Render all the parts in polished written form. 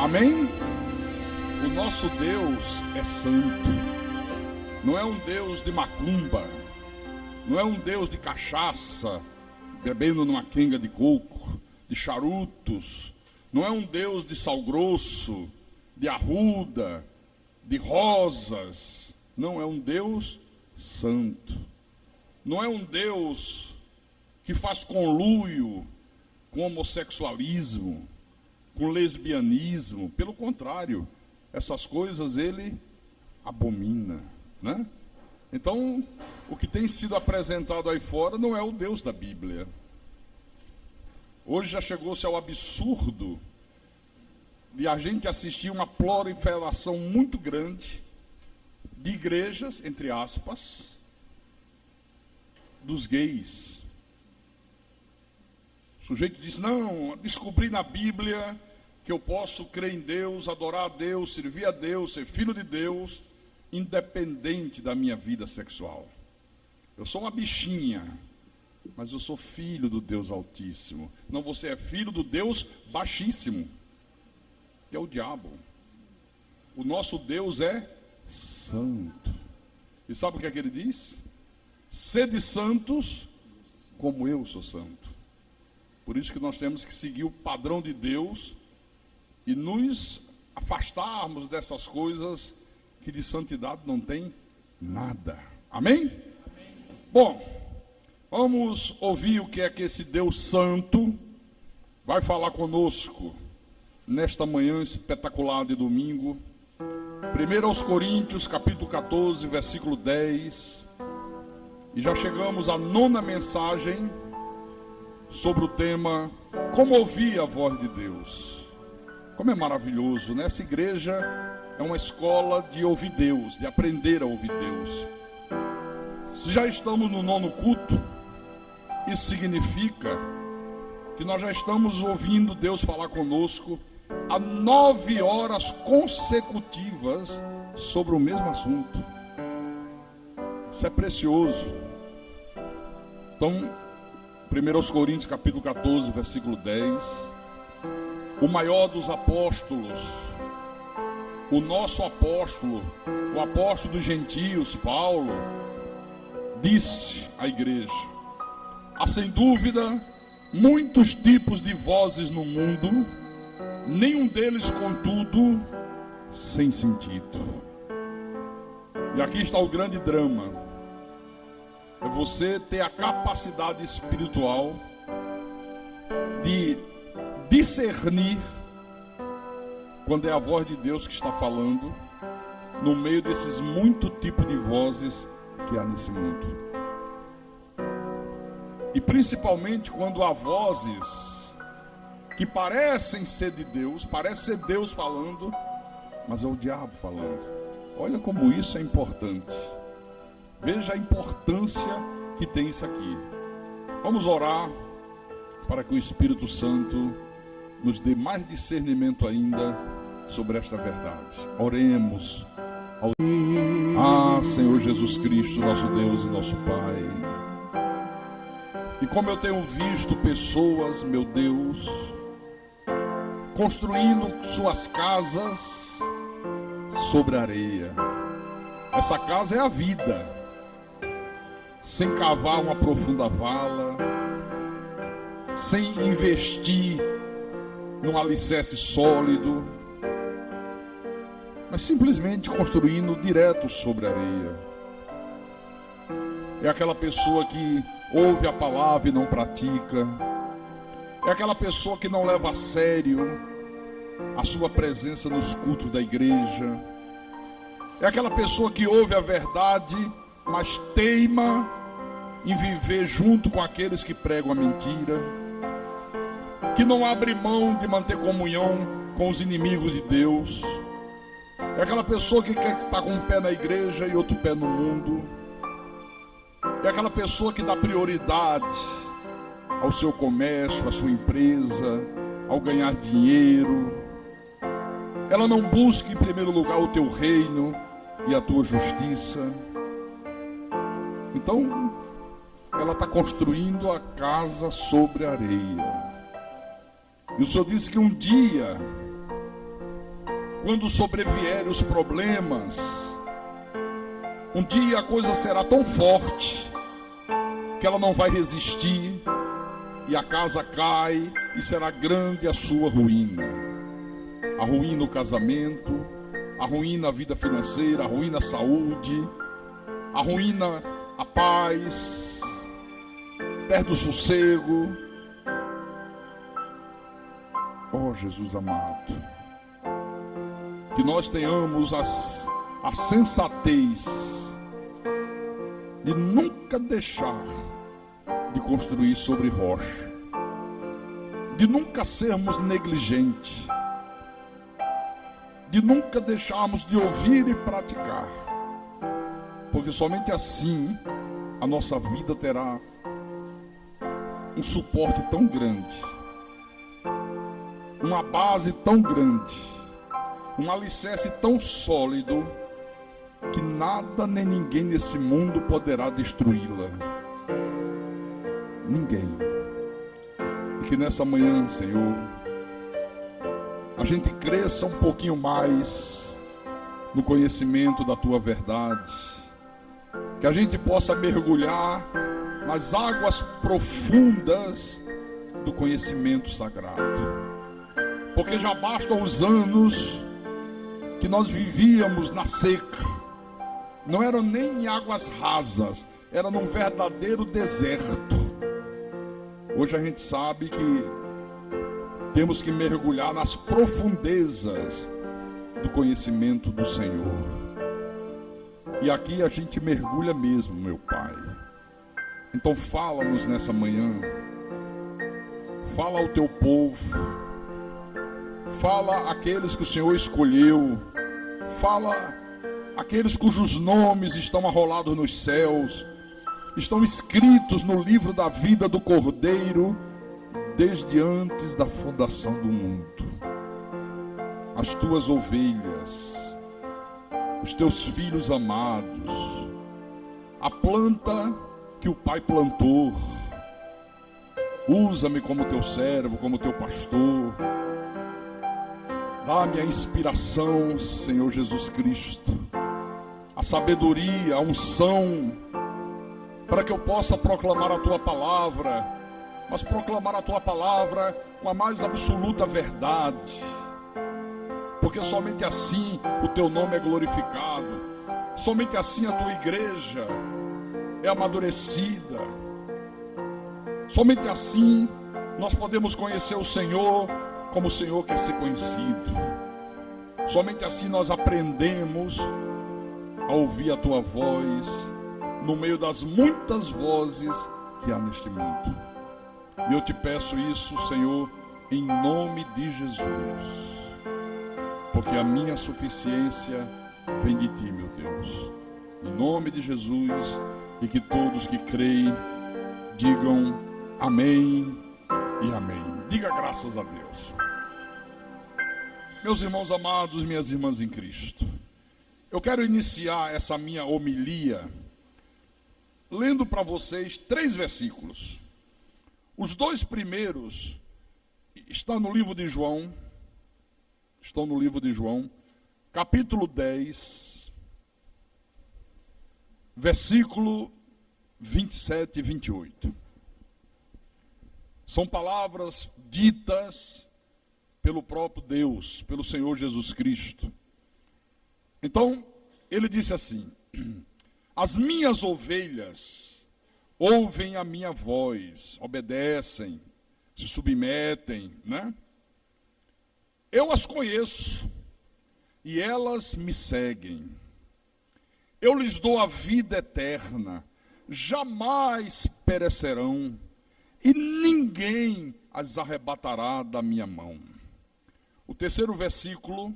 Amém? O nosso Deus é santo. Não é um Deus de macumba. Não é um Deus de cachaça, bebendo numa quenga de coco, de charutos. Não é um Deus de sal grosso, de arruda, de rosas. Não, é um Deus santo. Não é um Deus que faz conluio com homossexualismo, com lesbianismo. Pelo contrário, essas coisas ele abomina, né? Então, o que tem sido apresentado aí fora não é o Deus da Bíblia. Hoje já chegou-se ao absurdo de a gente assistir uma proliferação muito grande de igrejas, entre aspas, dos gays. O sujeito diz, não, descobri na Bíblia que eu posso crer em Deus, adorar a Deus, servir a Deus, ser filho de Deus, independente da minha vida sexual. Eu sou uma bichinha, mas eu sou filho do Deus Altíssimo. Não, você é filho do Deus Baixíssimo, que é o diabo. O nosso Deus é santo. E sabe o que é que ele diz? Sede santos, como eu sou santo. Por isso que nós temos que seguir o padrão de Deus e nos afastarmos dessas coisas que de santidade não tem nada. Amém? Amém? Bom, vamos ouvir o que é que esse Deus santo vai falar conosco nesta manhã espetacular de domingo. 1 Coríntios, capítulo 14, versículo 10. E já chegamos à 9ª mensagem sobre o tema como ouvir a voz de Deus. Como é maravilhoso, né? Essa igreja é uma escola de ouvir Deus, de aprender a ouvir Deus. Se já estamos no 9º culto, isso significa que nós já estamos ouvindo Deus falar conosco há 9 horas consecutivas sobre o mesmo assunto. Isso é precioso. Então, 1 Coríntios capítulo 14, versículo 10. O maior dos apóstolos, o nosso apóstolo, o apóstolo dos gentios, Paulo, disse à igreja: há sem dúvida muitos tipos de vozes no mundo, nenhum deles, contudo, sem sentido. E aqui está o grande drama. É você ter a capacidade espiritual de discernir quando é a voz de Deus que está falando no meio desses muitos tipos de vozes que há nesse mundo. E principalmente quando há vozes que parecem ser de Deus, parece ser Deus falando, mas é o diabo falando. Olha como isso é importante. Veja a importância que tem isso aqui. Vamos orar para que o Espírito Santo nos dê mais discernimento ainda sobre esta verdade. Oremos. Senhor Jesus Cristo, nosso Deus e nosso Pai. E como eu tenho visto pessoas, meu Deus, construindo suas casas sobre areia. Essa casa é a vida. Sem cavar uma profunda vala, sem investir num alicerce sólido, mas simplesmente construindo direto sobre a areia. É aquela pessoa que ouve a palavra e não pratica. É aquela pessoa que não leva a sério a sua presença nos cultos da igreja. É aquela pessoa que ouve a verdade, mas teima em viver junto com aqueles que pregam a mentira, que não abre mão de manter comunhão com os inimigos de Deus. É aquela pessoa que quer estar com um pé na igreja e outro pé no mundo. É aquela pessoa que dá prioridade ao seu comércio, à sua empresa, ao ganhar dinheiro. Ela não busca em primeiro lugar o teu reino e a tua justiça. Então, ela está construindo a casa sobre a areia. E o Senhor disse que um dia quando sobrevierem os problemas, um dia a coisa será tão forte que ela não vai resistir e a casa cai e será grande a sua ruína. Arruína o casamento, arruína a vida financeira, arruína a saúde, arruína a paz, perde o sossego. Oh, Jesus amado, que nós tenhamos a sensatez de nunca deixar de construir sobre rocha, de nunca sermos negligentes, de nunca deixarmos de ouvir e praticar, porque somente assim a nossa vida terá um suporte tão grande, uma base tão grande, um alicerce tão sólido, que nada nem ninguém nesse mundo poderá destruí-la. Ninguém. E que nessa manhã, Senhor, a gente cresça um pouquinho mais no conhecimento da Tua verdade, que a gente possa mergulhar nas águas profundas do conhecimento sagrado, porque já bastam os anos que nós vivíamos na seca, não eram nem em águas rasas, era num verdadeiro deserto. Hoje a gente sabe que temos que mergulhar nas profundezas do conhecimento do Senhor. E aqui a gente mergulha mesmo, meu Pai. Então fala-nos nessa manhã, fala ao Teu povo, fala àqueles que o Senhor escolheu, fala aqueles cujos nomes estão arrolados nos céus, estão escritos no livro da vida do Cordeiro, desde antes da fundação do mundo. As Tuas ovelhas, os Teus filhos amados, a planta que o Pai plantou. Usa-me como Teu servo, como Teu pastor. Dá-me a inspiração, Senhor Jesus Cristo, a sabedoria, a unção, para que eu possa proclamar a Tua palavra, mas proclamar a Tua palavra com a mais absoluta verdade, porque somente assim o Teu nome é glorificado, somente assim a Tua igreja é amadurecida, somente assim nós podemos conhecer o Senhor como o Senhor quer ser conhecido, somente assim nós aprendemos a ouvir a Tua voz no meio das muitas vozes que há neste mundo. E eu te peço isso, Senhor, em nome de Jesus, porque a minha suficiência vem de Ti, meu Deus. Em nome de Jesus, e que todos que creem digam amém e amém. Diga graças a Deus. Meus irmãos amados, minhas irmãs em Cristo, eu quero iniciar essa minha homilia lendo para vocês 3 versículos. Os 2 primeiros estão no livro de João, capítulo 10, versículo 27 e 28. São palavras ditas pelo próprio Deus, pelo Senhor Jesus Cristo. Então, ele disse assim: as minhas ovelhas ouvem a minha voz, obedecem, se submetem, né? Eu as conheço e elas me seguem. Eu lhes dou a vida eterna, jamais perecerão e ninguém as arrebatará da minha mão. O 3º versículo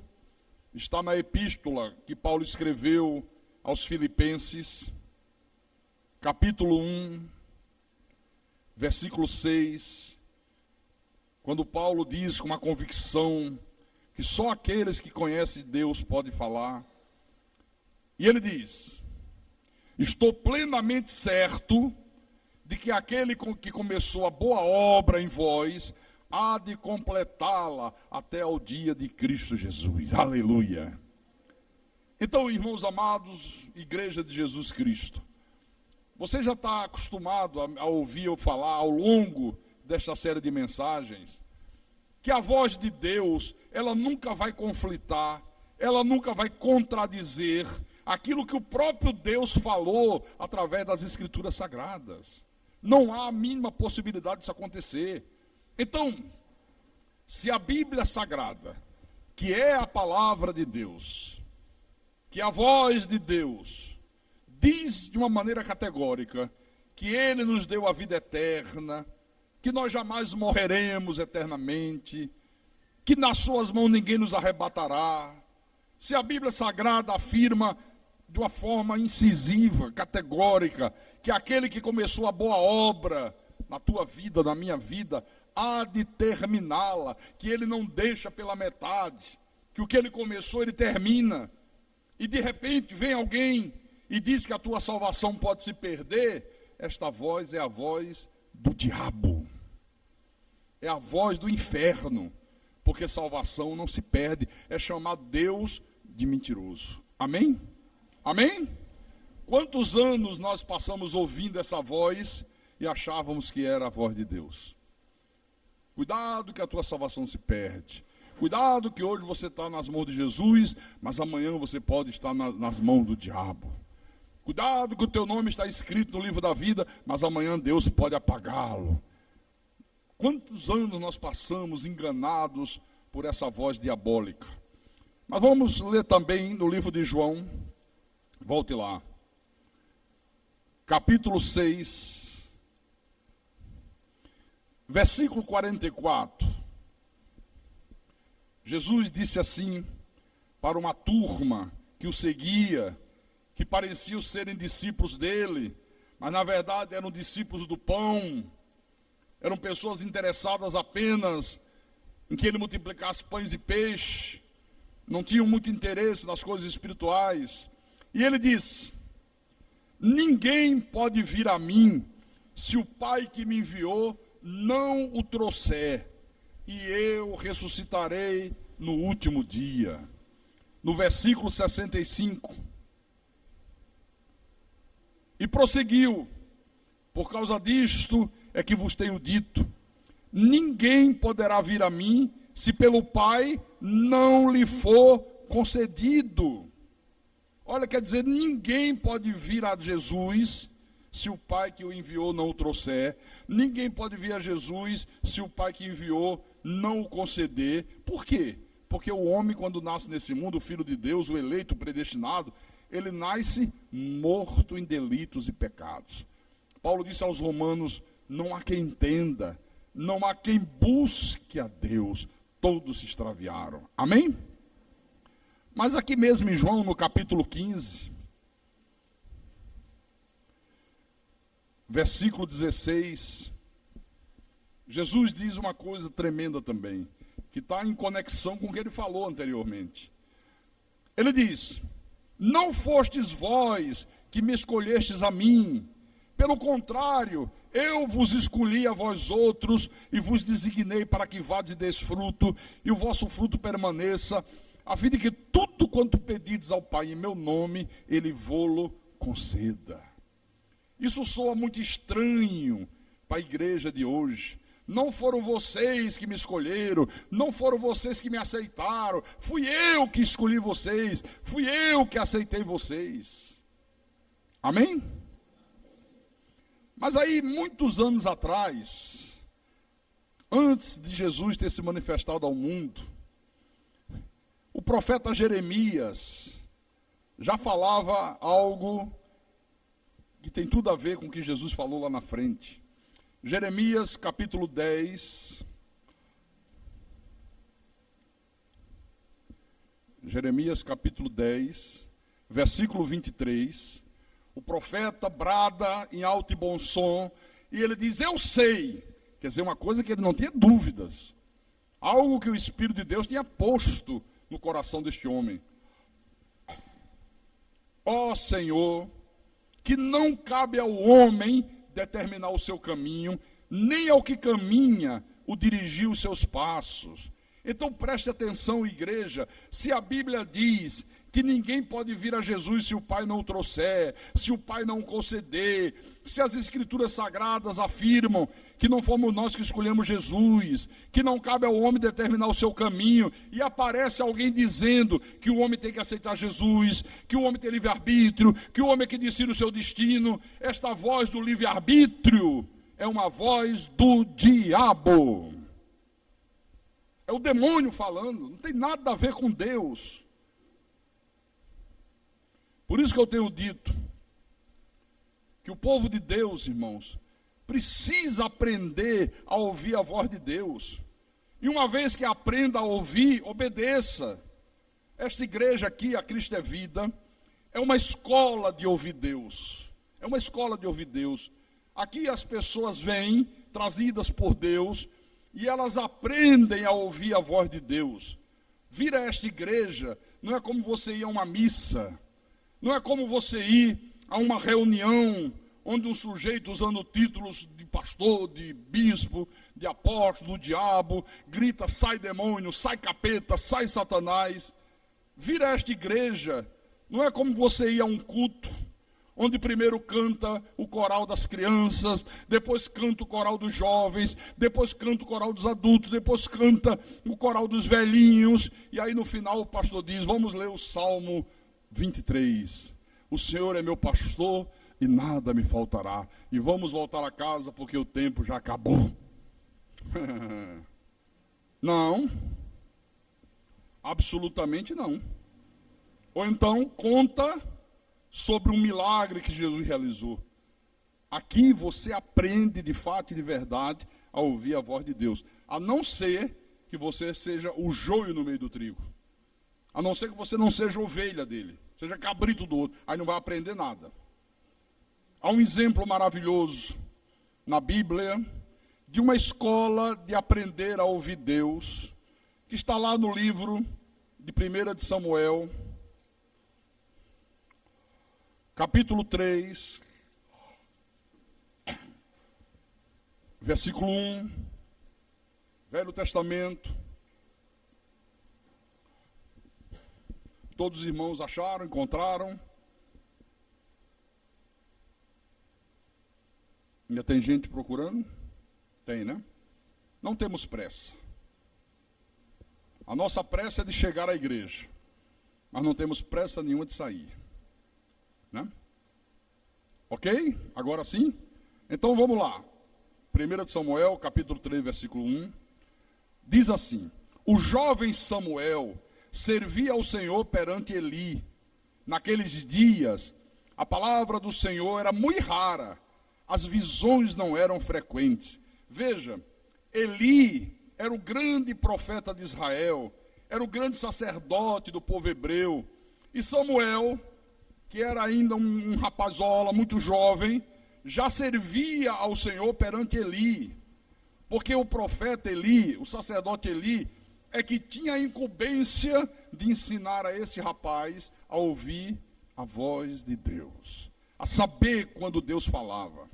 está na epístola que Paulo escreveu aos Filipenses, capítulo 1, versículo 6, quando Paulo diz com uma convicção que só aqueles que conhecem Deus podem falar. E ele diz: estou plenamente certo de que aquele que começou a boa obra em vós há de completá-la até ao dia de Cristo Jesus. Aleluia! Então, irmãos amados, Igreja de Jesus Cristo, você já está acostumado a ouvir eu falar ao longo desta série de mensagens que a voz de Deus, ela nunca vai conflitar, ela nunca vai contradizer aquilo que o próprio Deus falou através das Escrituras Sagradas. Não há a mínima possibilidade disso acontecer. Então, se a Bíblia Sagrada, que é a palavra de Deus, que a voz de Deus, diz de uma maneira categórica que Ele nos deu a vida eterna, que nós jamais morreremos eternamente, que nas suas mãos ninguém nos arrebatará, se a Bíblia Sagrada afirma de uma forma incisiva, categórica, que aquele que começou a boa obra na tua vida, na minha vida, há de terminá-la, que ele não deixa pela metade, que o que ele começou, ele termina, e de repente vem alguém e diz que a tua salvação pode se perder, esta voz é a voz do diabo, é a voz do inferno, porque salvação não se perde, é chamar Deus de mentiroso. Amém? Amém? Quantos anos nós passamos ouvindo essa voz e achávamos que era a voz de Deus? Cuidado que a tua salvação se perde. Cuidado que hoje você está nas mãos de Jesus, mas amanhã você pode estar nas mãos do diabo. Cuidado que o teu nome está escrito no livro da vida, mas amanhã Deus pode apagá-lo. Quantos anos nós passamos enganados por essa voz diabólica? Mas vamos ler também no livro de João, volte lá, capítulo 6, versículo 44. Jesus disse assim para uma turma que o seguia, que pareciam serem discípulos dele, mas na verdade eram discípulos do pão, eram pessoas interessadas apenas em que ele multiplicasse pães e peixe, não tinham muito interesse nas coisas espirituais. E ele disse: ninguém pode vir a mim se o Pai que me enviou não o trouxer, e eu ressuscitarei no último dia. No versículo 65. E prosseguiu: por causa disto é que vos tenho dito, ninguém poderá vir a mim se pelo Pai não lhe for concedido. Olha, quer dizer, ninguém pode vir a Jesus se o Pai que o enviou não o trouxer. Ninguém pode vir a Jesus se o Pai que enviou não o conceder. Por quê? Porque o homem, quando nasce nesse mundo, o Filho de Deus, o eleito, o predestinado, ele nasce morto em delitos e pecados. Paulo disse aos Romanos: não há quem entenda, não há quem busque a Deus, todos se extraviaram. Amém? Mas aqui mesmo em João, no capítulo 15, versículo 16, Jesus diz uma coisa tremenda também, que está em conexão com o que ele falou anteriormente. Ele diz: não fostes vós que me escolhestes a mim, pelo contrário, eu vos escolhi a vós outros e vos designei para que vades e deis fruto, e o vosso fruto permaneça, a fim de que tudo quanto pedides ao Pai em meu nome, Ele vô-lo conceda. Isso soa muito estranho para a igreja de hoje. Não foram vocês que me escolheram, não foram vocês que me aceitaram, fui eu que escolhi vocês, fui eu que aceitei vocês. Amém? Mas aí, muitos anos atrás, antes de Jesus ter se manifestado ao mundo, o profeta Jeremias já falava algo que tem tudo a ver com o que Jesus falou lá na frente. Jeremias capítulo 10. Jeremias capítulo 10, versículo 23. O profeta brada em alto e bom som, e ele diz: eu sei. Quer dizer, uma coisa que ele não tinha dúvidas. Algo que o Espírito de Deus tinha posto no coração deste homem. Ó Senhor, que não cabe ao homem determinar o seu caminho, nem ao que caminha o dirigir os seus passos. Então preste atenção, igreja, se a Bíblia diz que ninguém pode vir a Jesus se o Pai não o trouxer, se o Pai não o conceder, se as Escrituras Sagradas afirmam que não fomos nós que escolhemos Jesus, que não cabe ao homem determinar o seu caminho, e aparece alguém dizendo que o homem tem que aceitar Jesus, que o homem tem livre-arbítrio, que o homem é que decide o seu destino, esta voz do livre-arbítrio é uma voz do diabo. É o demônio falando, não tem nada a ver com Deus. Por isso que eu tenho dito que o povo de Deus, irmãos, precisa aprender a ouvir a voz de Deus. E uma vez que aprenda a ouvir, obedeça. Esta igreja aqui, a Cristo é Vida, é uma escola de ouvir Deus. É uma escola de ouvir Deus. Aqui as pessoas vêm, trazidas por Deus, e elas aprendem a ouvir a voz de Deus. Vir a esta igreja não é como você ir a uma missa, não é como você ir a uma reunião onde um sujeito usando títulos de pastor, de bispo, de apóstolo, do diabo, grita, sai demônio, sai capeta, sai Satanás. Vir a esta igreja não é como você ir a um culto, onde primeiro canta o coral das crianças, depois canta o coral dos jovens, depois canta o coral dos adultos, depois canta o coral dos velhinhos, e aí no final o pastor diz, vamos ler o Salmo 23. O Senhor é meu pastor e nada me faltará. E vamos voltar a casa porque o tempo já acabou. Não. Absolutamente não. Ou então conta sobre um milagre que Jesus realizou. Aqui você aprende de fato e de verdade a ouvir a voz de Deus. A não ser que você seja o joio no meio do trigo. A não ser que você não seja ovelha dele, seja cabrito do outro, aí não vai aprender nada. Há um exemplo maravilhoso na Bíblia de uma escola de aprender a ouvir Deus, que está lá no livro de 1 de Samuel, capítulo 3, versículo 1, Velho Testamento. Todos os irmãos acharam, encontraram? Ainda tem gente procurando? Tem, né? Não temos pressa. A nossa pressa é de chegar à igreja, mas não temos pressa nenhuma de sair. Né? Ok? Agora sim? Então vamos lá. 1 de Samuel, capítulo 3, versículo 1. Diz assim, o jovem Samuel servia ao Senhor perante Eli. Naqueles dias, a palavra do Senhor era muito rara, as visões não eram frequentes. Veja, Eli era o grande profeta de Israel, era o grande sacerdote do povo hebreu, e Samuel, que era ainda um rapazola muito jovem, já servia ao Senhor perante Eli, porque o profeta Eli, o sacerdote Eli, é que tinha a incumbência de ensinar a esse rapaz a ouvir a voz de Deus, a saber quando Deus falava.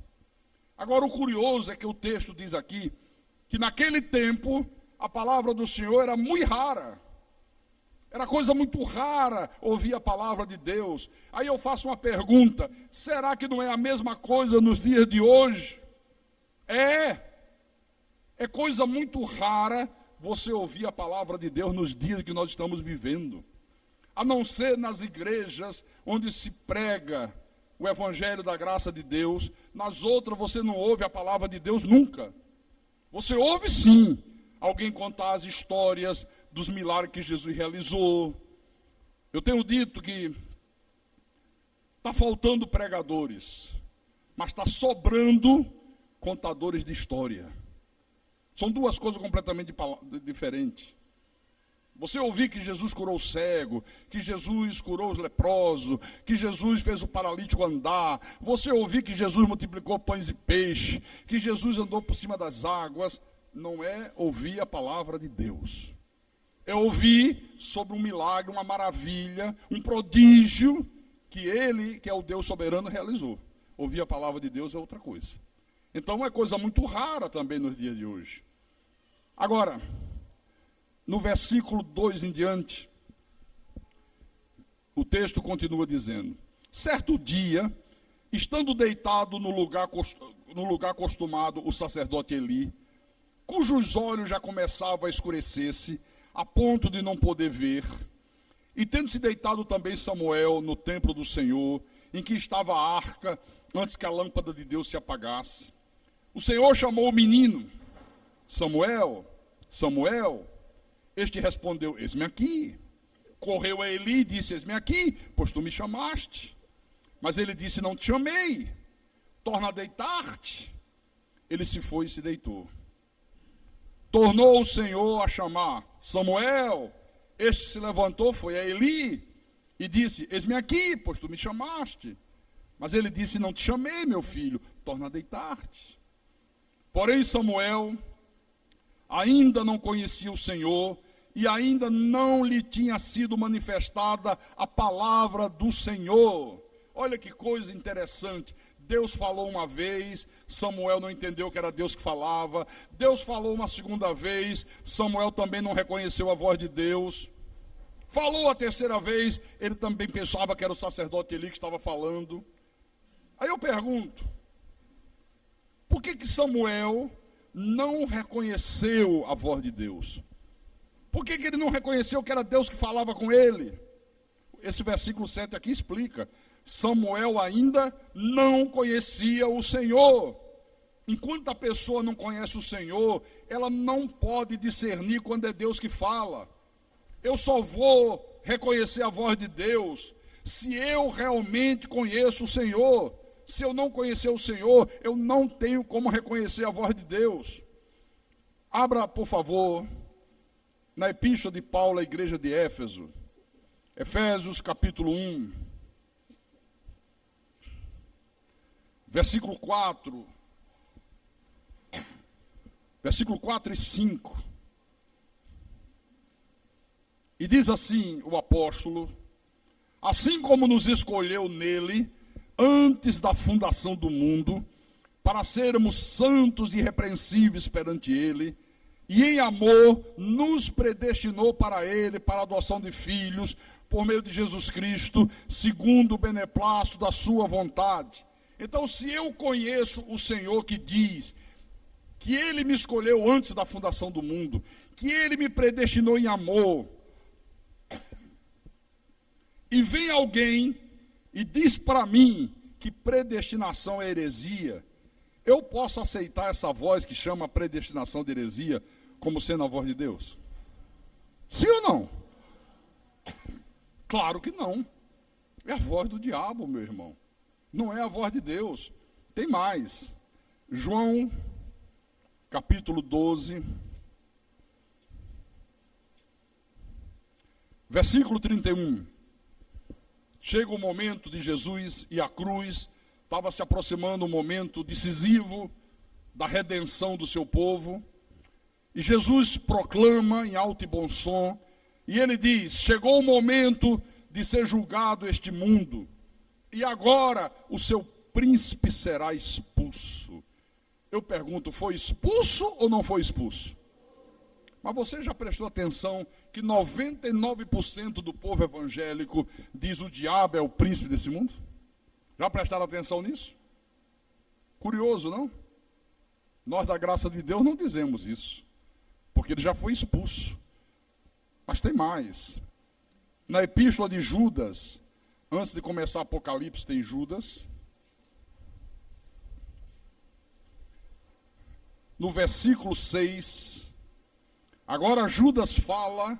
Agora o curioso é que o texto diz aqui, que naquele tempo a palavra do Senhor era muito rara. Era coisa muito rara ouvir a palavra de Deus. Aí eu faço uma pergunta, será que não é a mesma coisa nos dias de hoje? É coisa muito rara você ouvir a palavra de Deus nos dias que nós estamos vivendo. A não ser nas igrejas onde se prega o evangelho da graça de Deus, nas outras você não ouve a palavra de Deus nunca. Você ouve sim alguém contar as histórias dos milagres que Jesus realizou. Eu tenho dito que está faltando pregadores, mas está sobrando contadores de história. São duas coisas completamente diferentes. Você ouvir que Jesus curou o cego, que Jesus curou os leprosos, que Jesus fez o paralítico andar, você ouvir que Jesus multiplicou pães e peixes, que Jesus andou por cima das águas, não é ouvir a palavra de Deus. É ouvir sobre um milagre, uma maravilha, um prodígio que Ele, que é o Deus soberano, realizou. Ouvir a palavra de Deus é outra coisa. Então é coisa muito rara também nos dias de hoje. Agora, no versículo 2 em diante, o texto continua dizendo: certo dia, estando deitado no lugar acostumado o sacerdote Eli, cujos olhos já começavam a escurecer-se, a ponto de não poder ver, e tendo-se deitado também Samuel no templo do Senhor, em que estava a arca, antes que a lâmpada de Deus se apagasse, o Senhor chamou o menino: Samuel, Samuel. Este respondeu: eis-me aqui. Correu a Eli e disse: eis-me aqui, pois tu me chamaste. Mas ele disse: não te chamei, torna a deitar-te. Ele se foi e se deitou. Tornou o Senhor a chamar: Samuel. Este se levantou, foi a Eli e disse: eis-me aqui, pois tu me chamaste. Mas ele disse: não te chamei, meu filho, torna a deitar-te. Porém Samuel ainda não conhecia o Senhor, e ainda não lhe tinha sido manifestada a palavra do Senhor. Olha que coisa interessante. Deus falou uma vez, Samuel não entendeu que era Deus que falava. Deus falou uma segunda vez, Samuel também não reconheceu a voz de Deus. Falou a terceira vez, ele também pensava que era o sacerdote Eli que estava falando. Aí eu pergunto, por que Samuel não reconheceu a voz de Deus? Por que ele não reconheceu que era Deus que falava com ele? Esse versículo 7 aqui explica. Samuel ainda não conhecia o Senhor. Enquanto a pessoa não conhece o Senhor, ela não pode discernir quando é Deus que fala. Eu só vou reconhecer a voz de Deus se eu realmente conheço o Senhor. Se eu não conhecer o Senhor, eu não tenho como reconhecer a voz de Deus. Abra, por favor, na epístola de Paulo à igreja de Éfeso, Efésios capítulo 1, versículo 4 e 5. E diz assim o apóstolo: assim como nos escolheu nele, antes da fundação do mundo, para sermos santos e irrepreensíveis perante ele, e em amor nos predestinou para ele, para a adoção de filhos, por meio de Jesus Cristo, segundo o beneplácito da sua vontade. Então, se eu conheço o Senhor que diz que ele me escolheu antes da fundação do mundo, que ele me predestinou em amor, e vem alguém e diz para mim que predestinação é heresia, eu posso aceitar essa voz que chama predestinação de heresia como sendo a voz de Deus? Sim ou não? Claro que não. É a voz do diabo, meu irmão. Não é a voz de Deus. Tem mais. João, capítulo 12, versículo 31. Chega o momento de Jesus e a cruz, estava se aproximando um momento decisivo da redenção do seu povo, e Jesus proclama em alto e bom som, e ele diz: chegou o momento de ser julgado este mundo, e agora o seu príncipe será expulso. Eu pergunto, foi expulso ou não foi expulso? Mas você já prestou atenção que 99% do povo evangélico diz o diabo é o príncipe desse mundo? Já prestaram atenção nisso? Curioso, não? Nós da graça de Deus não dizemos isso, porque ele já foi expulso. Mas tem mais. Na epístola de Judas, antes de começar Apocalipse, tem Judas. No versículo 6, agora Judas fala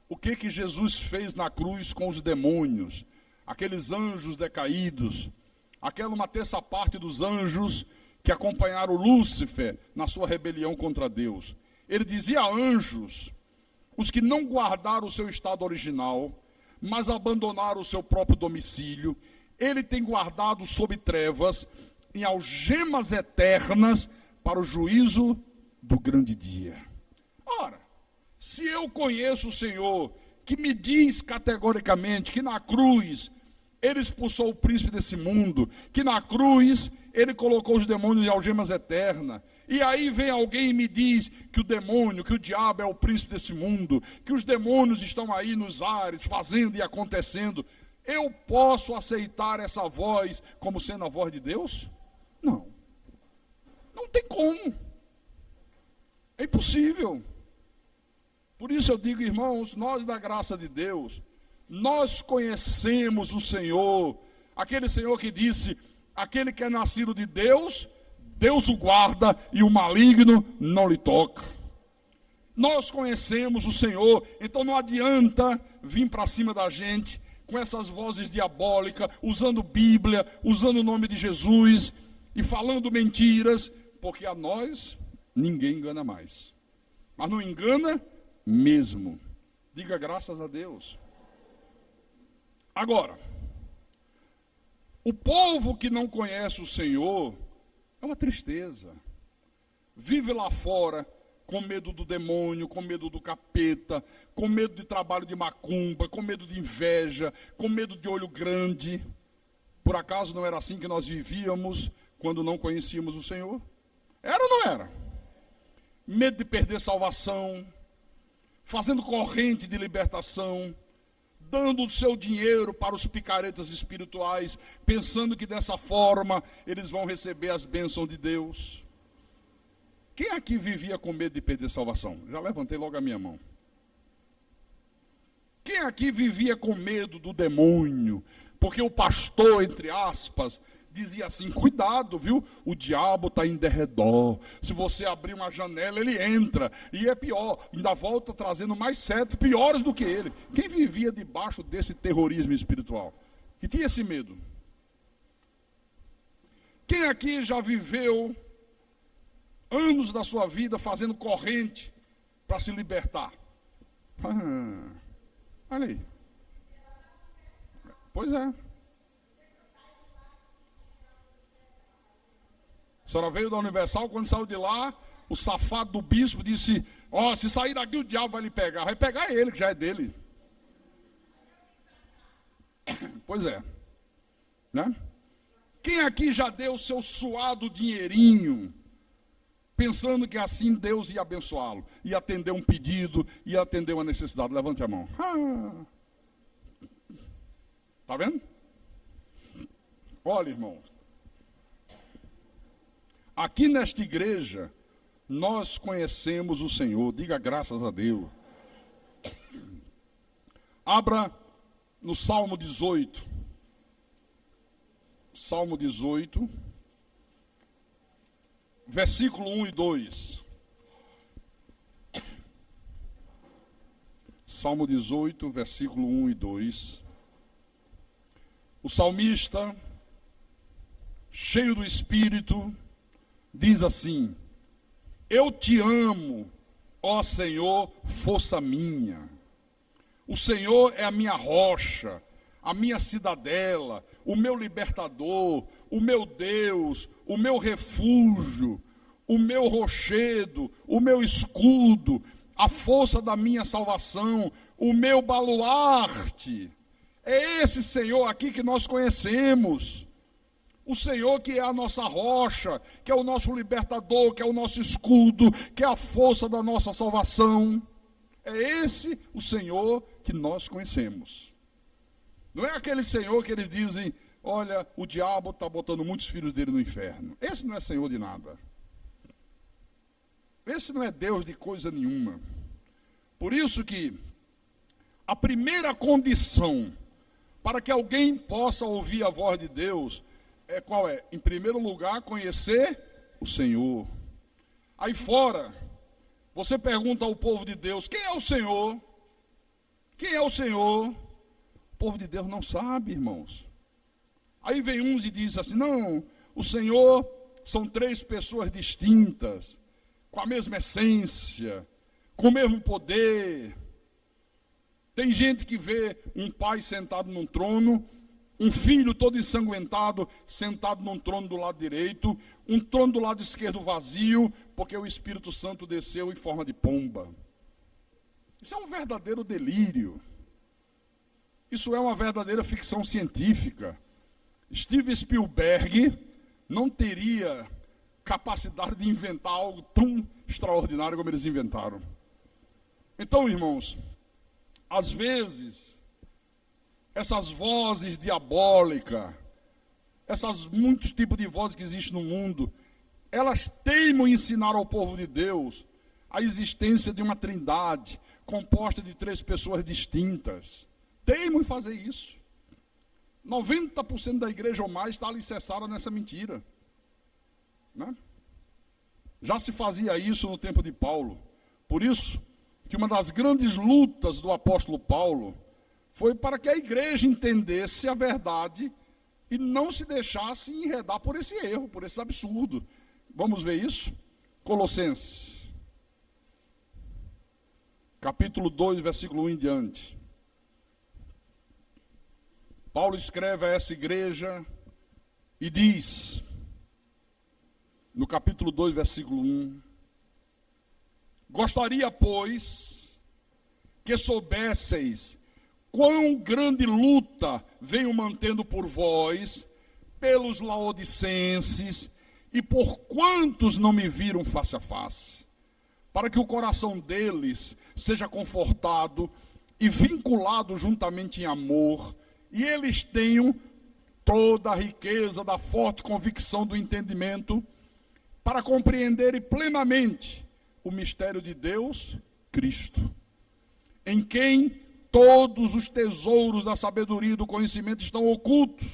o que Jesus fez na cruz com os demônios, aqueles anjos decaídos, aquela uma terça parte dos anjos que acompanharam Lúcifer na sua rebelião contra Deus. Ele dizia a anjos, os que não guardaram o seu estado original, mas abandonaram o seu próprio domicílio, ele tem guardado sob trevas, em algemas eternas, para o juízo do grande dia. Ora, se eu conheço o Senhor, que me diz categoricamente que na cruz ele expulsou o príncipe desse mundo, que na cruz ele colocou os demônios em algemas eternas, E aí vem alguém e me diz que o demônio, que o diabo é o príncipe desse mundo, que os demônios estão aí nos ares, fazendo e acontecendo. Eu posso aceitar essa voz como sendo a voz de Deus? Não. Não tem como. É impossível. Por isso eu digo, irmãos, nós da graça de Deus, nós conhecemos o Senhor, aquele Senhor que disse, aquele que é nascido de Deus, Deus o guarda e o maligno não lhe toca. Nós conhecemos o Senhor, então não adianta vir para cima da gente com essas vozes diabólicas, usando Bíblia, usando o nome de Jesus e falando mentiras, porque a nós ninguém engana mais. Mas não engana mesmo. Diga graças a Deus. Agora, o povo que não conhece o Senhor é uma tristeza. Vive lá fora com medo do demônio, com medo do capeta, com medo de trabalho de macumba, com medo de inveja, com medo de olho grande. Por acaso não era assim que nós vivíamos quando não conhecíamos o Senhor? Era ou não era? Medo de perder salvação, fazendo corrente de libertação, dando o seu dinheiro para os picaretas espirituais, pensando que dessa forma eles vão receber as bênçãos de Deus. Quem aqui vivia com medo de perder salvação? Já levantei logo a minha mão. Quem aqui vivia com medo do demônio? Porque o pastor, entre aspas, dizia assim, cuidado, viu? O diabo está em derredor. Se você abrir uma janela, ele entra. E é pior, ainda volta trazendo mais sete piores do que ele. Quem vivia debaixo desse terrorismo espiritual? Que tinha esse medo? Quem aqui já viveu anos da sua vida fazendo corrente para se libertar? Olha aí. Pois é. A senhora veio da Universal, quando saiu de lá, o safado do bispo disse, se sair daqui o diabo vai lhe pegar. Vai pegar ele, que já é dele. Pois é. Né? Quem aqui já deu o seu suado dinheirinho, pensando que assim Deus ia abençoá-lo, ia atender um pedido, ia atender uma necessidade? Levante a mão. Está vendo? Olha, irmãos. Aqui nesta igreja, nós conhecemos o Senhor. Diga graças a Deus. Abra no Salmo 18. Salmo 18. Versículo 1 e 2. Salmo 18, versículo 1 e 2. O salmista, cheio do Espírito, diz assim: eu te amo, ó Senhor, força minha. O Senhor é a minha rocha, a minha cidadela, o meu libertador, o meu Deus, o meu refúgio, o meu rochedo, o meu escudo, a força da minha salvação, o meu baluarte. É esse Senhor aqui que nós conhecemos. O Senhor que é a nossa rocha, que é o nosso libertador, que é o nosso escudo, que é a força da nossa salvação. É esse o Senhor que nós conhecemos. Não é aquele Senhor que eles dizem, olha, o diabo está botando muitos filhos dele no inferno. Esse não é Senhor de nada. Esse não é Deus de coisa nenhuma. Por isso que a primeira condição para que alguém possa ouvir a voz de Deus qual é? Em primeiro lugar, conhecer o Senhor. Aí fora, você pergunta ao povo de Deus, quem é o Senhor? Quem é o Senhor? O povo de Deus não sabe, irmãos. Aí vem uns e diz assim, não, o Senhor são três pessoas distintas, com a mesma essência, com o mesmo poder. Tem gente que vê um pai sentado num trono, um filho todo ensanguentado, sentado num trono do lado direito, um trono do lado esquerdo vazio, porque o Espírito Santo desceu em forma de pomba. Isso é um verdadeiro delírio. Isso é uma verdadeira ficção científica. Steven Spielberg não teria capacidade de inventar algo tão extraordinário como eles inventaram. Então, irmãos, às vezes, essas vozes diabólicas, essas muitos tipos de vozes que existem no mundo, elas teimam em ensinar ao povo de Deus a existência de uma trindade composta de 3 pessoas distintas. Teimam em fazer isso. 90% da igreja ou mais está alicerçada nessa mentira. Né? Já se fazia isso no tempo de Paulo. Por isso, que uma das grandes lutas do apóstolo Paulo foi para que a igreja entendesse a verdade e não se deixasse enredar por esse erro, por esse absurdo. Vamos ver isso? Colossenses, capítulo 2, versículo 1 em diante. Paulo escreve a essa igreja e diz, no capítulo 2, versículo 1, gostaria, pois, que soubesseis quão grande luta venho mantendo por vós, pelos laodicenses, e por quantos não me viram face a face, para que o coração deles seja confortado e vinculado juntamente em amor, e eles tenham toda a riqueza da forte convicção do entendimento, para compreenderem plenamente o mistério de Deus, Cristo, em quem todos os tesouros da sabedoria e do conhecimento estão ocultos.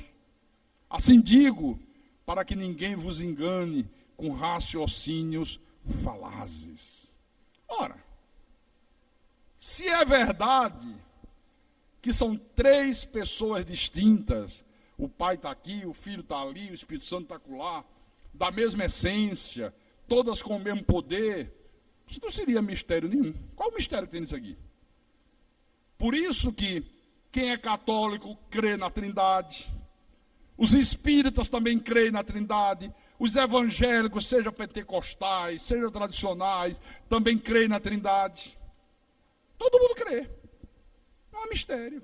Assim digo, para que ninguém vos engane com raciocínios falazes. Ora, se é verdade que são 3 pessoas distintas, o Pai está aqui, o Filho está ali, o Espírito Santo está acolá, da mesma essência, todas com o mesmo poder, isso não seria mistério nenhum. Qual o mistério que tem nisso aqui? Por isso que quem é católico crê na Trindade, os espíritas também creem na Trindade, os evangélicos, seja pentecostais, seja tradicionais, também creem na Trindade. Todo mundo crê. Não é mistério.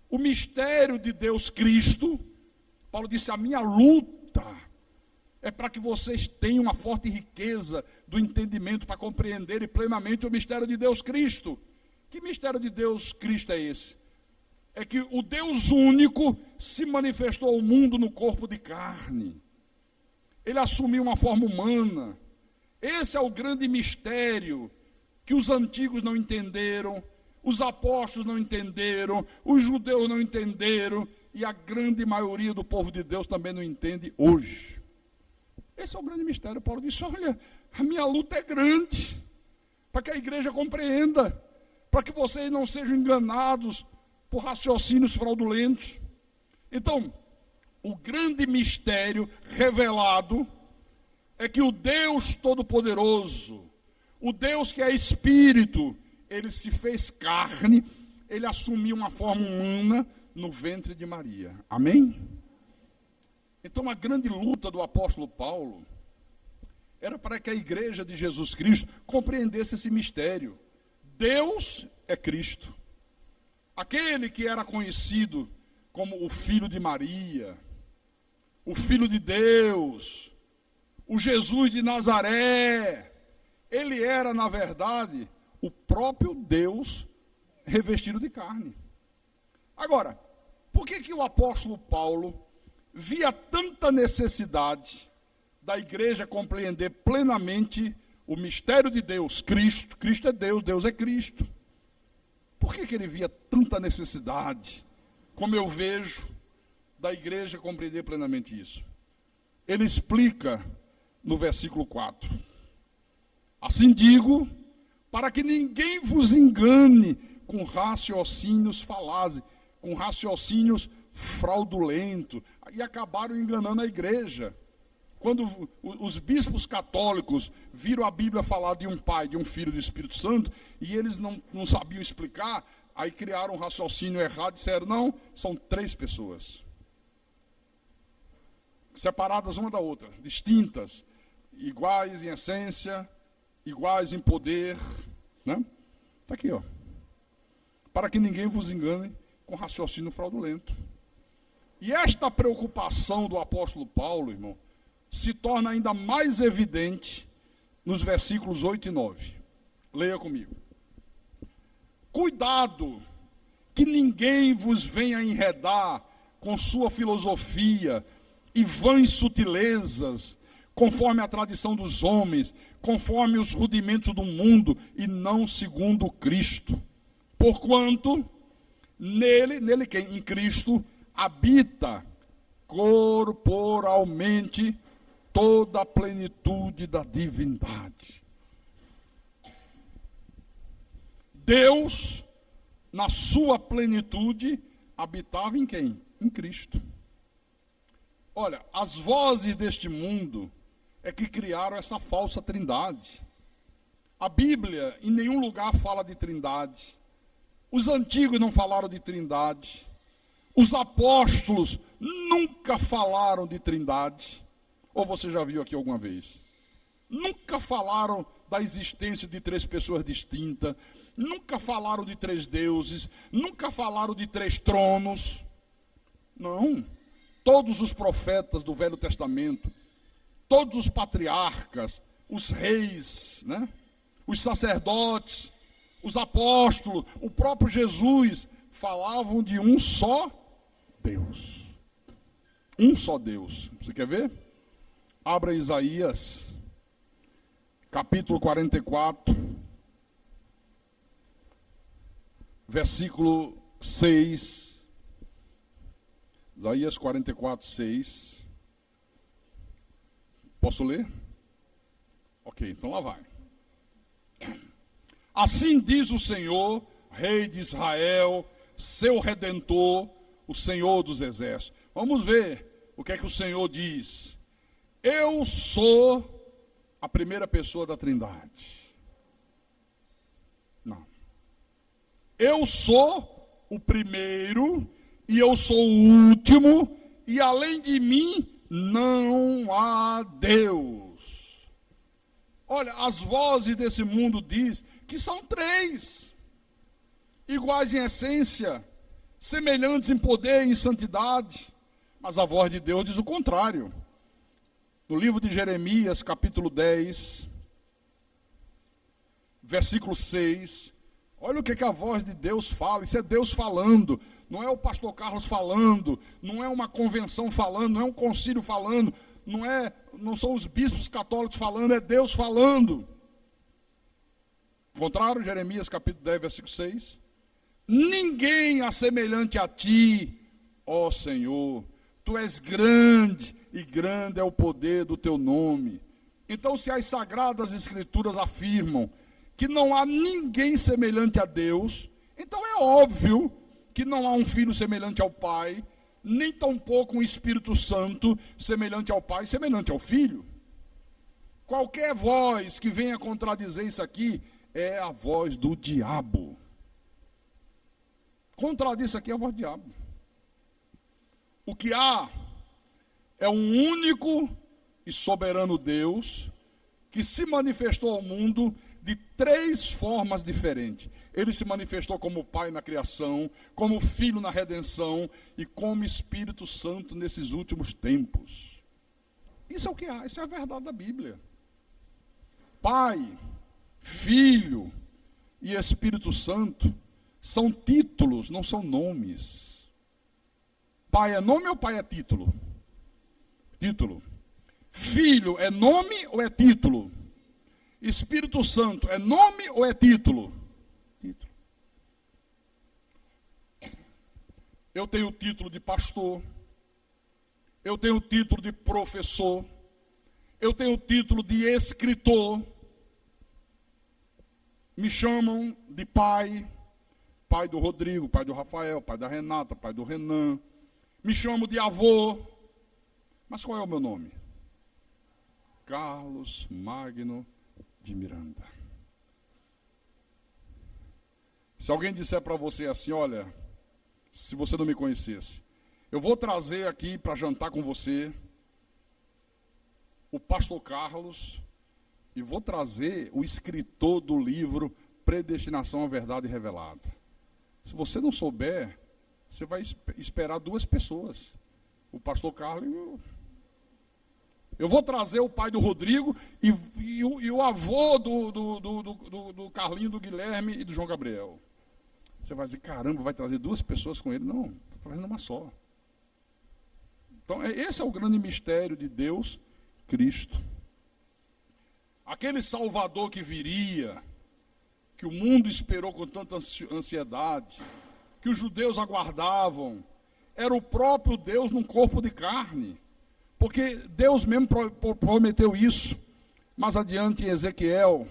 O mistério de Deus Cristo, Paulo disse, a minha luta é para que vocês tenham uma forte riqueza do entendimento para compreenderem plenamente o mistério de Deus Cristo. Que mistério de Deus Cristo é esse? É que o Deus único se manifestou ao mundo no corpo de carne. Ele assumiu uma forma humana. Esse é o grande mistério que os antigos não entenderam, os apóstolos não entenderam, os judeus não entenderam, e a grande maioria do povo de Deus também não entende hoje. Esse é o grande mistério. Paulo disse, olha, a minha luta é grande, para que a igreja compreenda, para que vocês não sejam enganados por raciocínios fraudulentos. Então, o grande mistério revelado é que o Deus Todo-Poderoso, o Deus que é Espírito, ele se fez carne, ele assumiu uma forma humana no ventre de Maria. Amém? Então a grande luta do apóstolo Paulo era para que a igreja de Jesus Cristo compreendesse esse mistério. Deus é Cristo. Aquele que era conhecido como o Filho de Maria, o Filho de Deus, o Jesus de Nazaré, ele era, na verdade, o próprio Deus revestido de carne. Agora, por que o apóstolo Paulo via tanta necessidade da igreja compreender plenamente o mistério de Deus, Cristo? Cristo é Deus, Deus é Cristo. Por que ele via tanta necessidade, como eu vejo, da igreja compreender plenamente isso? Ele explica no versículo 4. Assim digo, para que ninguém vos engane com raciocínios falazes, com raciocínios fraudulentos, e acabaram enganando a igreja. Quando os bispos católicos viram a Bíblia falar de um Pai, de um Filho e do Espírito Santo, e eles não sabiam explicar, aí criaram um raciocínio errado e disseram, não, são 3 pessoas. Separadas uma da outra, distintas, iguais em essência, iguais em poder, né? Está aqui, ó. Para que ninguém vos engane com raciocínio fraudulento. E esta preocupação do apóstolo Paulo, irmão, se torna ainda mais evidente nos versículos 8 e 9. Leia comigo. Cuidado, que ninguém vos venha enredar com sua filosofia e vãs sutilezas, conforme a tradição dos homens, conforme os rudimentos do mundo, e não segundo Cristo. Porquanto, nele quem? Em Cristo, habita corporalmente toda a plenitude da divindade. Deus, na sua plenitude, habitava em quem? Em Cristo. Olha, as vozes deste mundo é que criaram essa falsa trindade. A Bíblia em nenhum lugar fala de trindade. Os antigos não falaram de trindade. Os apóstolos nunca falaram de trindade. Ou você já viu aqui alguma vez? Nunca falaram da existência de três pessoas distintas. Nunca falaram de três deuses. Nunca falaram de três tronos. Não. Todos os profetas do Velho Testamento, todos os patriarcas, os reis, né? Os sacerdotes, os apóstolos, o próprio Jesus, falavam de um só Deus. Um só Deus. Você quer ver? Abra Isaías, capítulo 44, versículo 6. Isaías 44, 6. Posso ler? Ok, então lá vai. Assim diz o Senhor, Rei de Israel, seu Redentor, o Senhor dos Exércitos. Vamos ver o que é que o Senhor diz. Eu sou a primeira pessoa da Trindade. Não. Eu sou o primeiro e eu sou o último, e além de mim não há Deus. Olha, as vozes desse mundo diz que são três, iguais em essência, semelhantes em poder e em santidade, mas a voz de Deus diz o contrário. No livro de Jeremias, capítulo 10, versículo 6, olha o que a voz de Deus fala. Isso é Deus falando, não é o pastor Carlos falando, não é uma convenção falando, não é um concílio falando, não são os bispos católicos falando, é Deus falando. Encontraram Jeremias capítulo 10, versículo 6? Ninguém é semelhante a ti, ó Senhor. Tu és grande, e grande é o poder do teu nome. Então, se as sagradas escrituras afirmam que não há ninguém semelhante a Deus, então é óbvio que não há um filho semelhante ao Pai, nem tampouco um Espírito Santo semelhante ao Pai, semelhante ao Filho. Qualquer voz que venha contradizer isso aqui é a voz do diabo. Contradiz isso aqui é a voz do diabo. O que há é um único e soberano Deus que se manifestou ao mundo de três formas diferentes. Ele se manifestou como Pai na criação, como Filho na redenção e como Espírito Santo nesses últimos tempos. Isso é o que há, isso é a verdade da Bíblia. Pai, Filho e Espírito Santo são títulos, não são nomes. Pai é nome ou Pai é título? Título. Filho é nome ou é título? Espírito Santo é nome ou é título? Título. Eu tenho o título de pastor, eu tenho o título de professor, eu tenho o título de escritor, me chamam de pai, pai do Rodrigo, pai do Rafael, pai da Renata, pai do Renan, me chamo de avô, mas qual é o meu nome? Carlos Magno de Miranda. Se alguém disser para você assim, olha, se você não me conhecesse, eu vou trazer aqui para jantar com você o pastor Carlos e vou trazer o escritor do livro Predestinação à Verdade Revelada. Se você não souber, você vai esperar duas pessoas, o pastor Carlos Eu vou trazer o pai do Rodrigo e o avô do Carlinho, do Guilherme e do João Gabriel. Você vai dizer, caramba, vai trazer 2 pessoas com ele? Não, estou trazendo uma só. Então, esse é o grande mistério de Deus, Cristo. Aquele Salvador que viria, que o mundo esperou com tanta ansiedade, que os judeus aguardavam, era o próprio Deus num corpo de carne. Porque Deus mesmo prometeu isso. Mais adiante em Ezequiel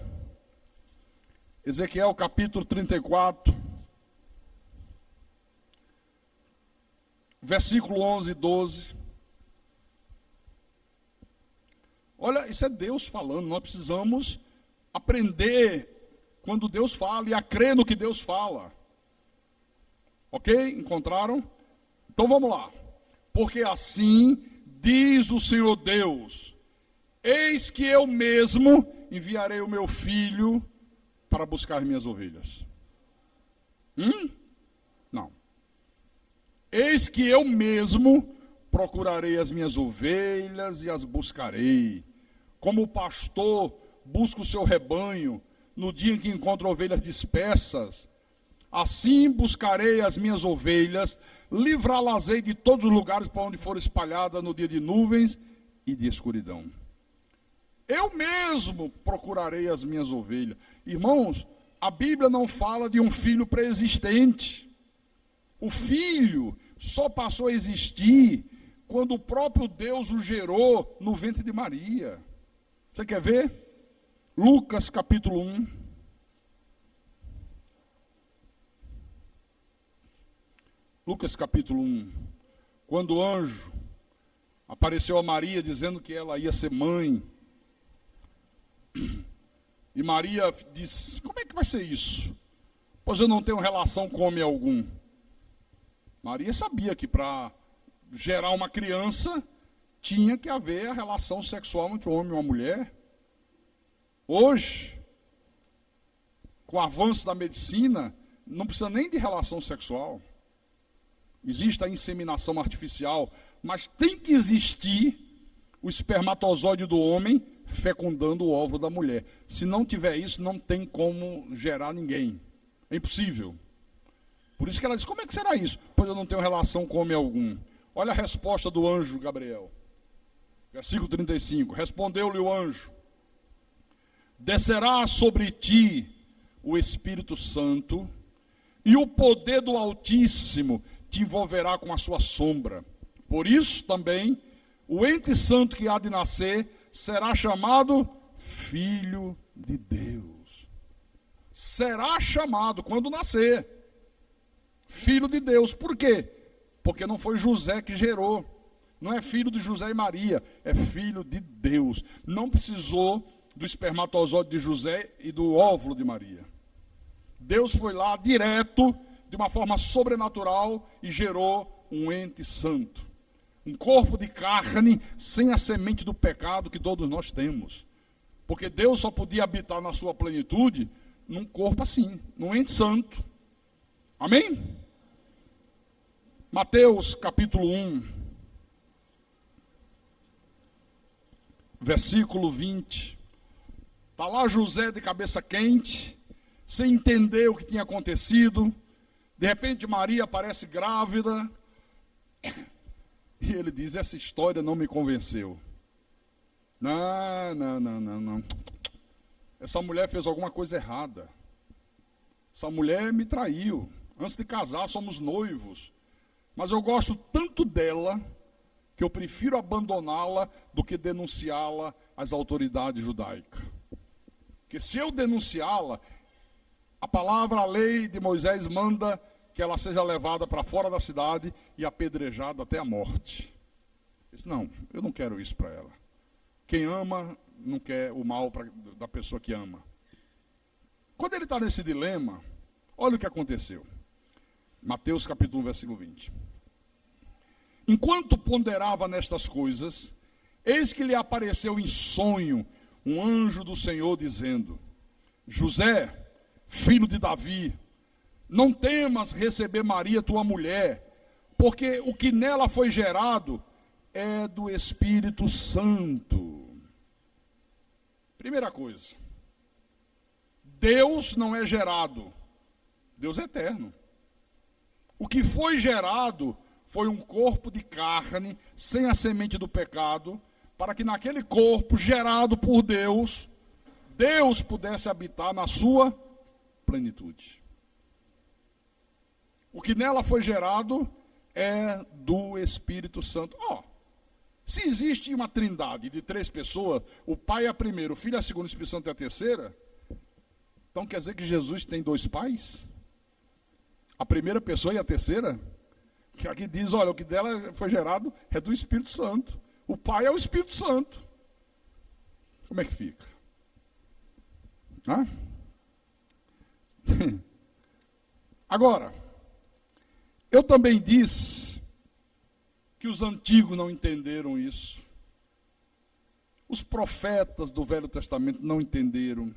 capítulo 34, versículo 11 e 12. Olha, isso é Deus falando, nós precisamos aprender quando Deus fala e a crer no que Deus fala. Ok? Encontraram? Então vamos lá. Porque assim diz o Senhor Deus: eis que eu mesmo enviarei o meu filho para buscar minhas ovelhas. Não. Eis que eu mesmo procurarei as minhas ovelhas e as buscarei. Como o pastor busca o seu rebanho no dia em que encontra ovelhas dispersas, assim buscarei as minhas ovelhas, livrá-las-ei de todos os lugares para onde for espalhada no dia de nuvens e de escuridão. Eu mesmo procurarei as minhas ovelhas. Irmãos, a Bíblia não fala de um filho pré-existente. O filho só passou a existir quando o próprio Deus o gerou no ventre de Maria. Você quer ver? Lucas capítulo 1. Lucas capítulo 1. Quando o anjo apareceu a Maria dizendo que ela ia ser mãe. E Maria disse, como é que vai ser isso? Pois eu não tenho relação com homem algum. Maria sabia que para gerar uma criança tinha que haver a relação sexual entre um homem e uma mulher. Hoje, com o avanço da medicina, não precisa nem de relação sexual. Existe a inseminação artificial, mas tem que existir o espermatozoide do homem fecundando o óvulo da mulher. Se não tiver isso, não tem como gerar ninguém. É impossível. Por isso que ela diz, como é que será isso? Pois eu não tenho relação com homem algum. Olha a resposta do anjo Gabriel. Versículo 35. Respondeu-lhe o anjo: descerá sobre ti o Espírito Santo, e o poder do Altíssimo te envolverá com a sua sombra. Por isso também, o ente santo que há de nascer será chamado Filho de Deus. Será chamado quando nascer Filho de Deus. Por quê? Porque não foi José que gerou. Não é filho de José e Maria, é filho de Deus. Não precisou do espermatozoide de José e do óvulo de Maria. Deus foi lá direto, de uma forma sobrenatural, e gerou um ente santo. Um corpo de carne sem a semente do pecado que todos nós temos. Porque Deus só podia habitar na sua plenitude num corpo assim, num ente santo. Amém? Mateus capítulo 1. Versículo 20. Está lá José de cabeça quente, sem entender o que tinha acontecido. De repente Maria aparece grávida. E ele diz, essa história não me convenceu. Não. Essa mulher fez alguma coisa errada. Essa mulher me traiu. Antes de casar, somos noivos. Mas eu gosto tanto dela que eu prefiro abandoná-la do que denunciá-la às autoridades judaicas. Porque se eu denunciá-la, a lei de Moisés manda que ela seja levada para fora da cidade e apedrejada até a morte. Eu disse, não, eu não quero isso para ela. Quem ama não quer o mal da pessoa que ama. Quando ele está nesse dilema, olha o que aconteceu. Mateus capítulo 1, versículo 20. Enquanto ponderava nestas coisas, eis que lhe apareceu em sonho um anjo do Senhor dizendo, José, filho de Davi, não temas receber Maria, tua mulher, porque o que nela foi gerado é do Espírito Santo. Primeira coisa, Deus não é gerado, Deus é eterno. O que foi gerado foi um corpo de carne, sem a semente do pecado, para que naquele corpo gerado por Deus, Deus pudesse habitar na sua plenitude. O que nela foi gerado é do Espírito Santo. Se existe uma trindade de 3 pessoas, o Pai é a primeira, o Filho é a segunda, o Espírito Santo é a terceira, então quer dizer que Jesus tem 2 pais? A primeira pessoa e a terceira? Que aqui diz, olha, o que dela foi gerado é do Espírito Santo. O Pai é o Espírito Santo. Como é que fica? Agora, eu também disse que os antigos não entenderam isso. Os profetas do Velho Testamento não entenderam.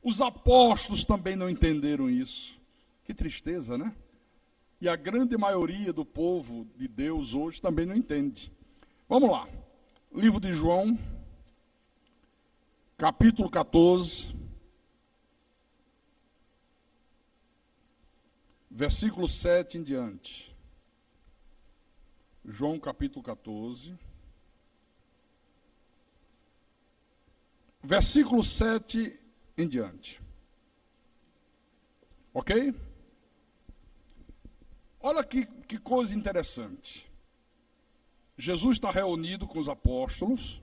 Os apóstolos também não entenderam isso. Que tristeza, né? E a grande maioria do povo de Deus hoje também não entende. Vamos lá. Livro de João, capítulo 14, versículo 7 em diante. João capítulo 14, versículo 7 em diante. Ok? Olha que coisa interessante. Jesus está reunido com os apóstolos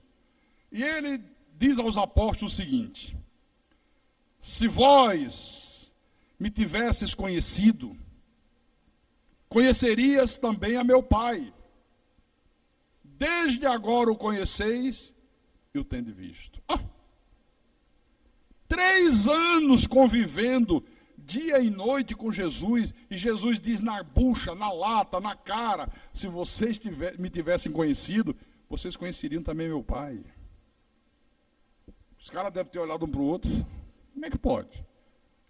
e ele diz aos apóstolos o seguinte: se vós me tivesses conhecido, conhecerias também a meu Pai. Desde agora o conheceis e o tendes visto. 3 anos convivendo dia e noite com Jesus, e Jesus diz na bucha, na lata, na cara: se vocês me tivessem conhecido, vocês conheceriam também meu Pai. Os caras devem ter olhado um para o outro. Como é que pode?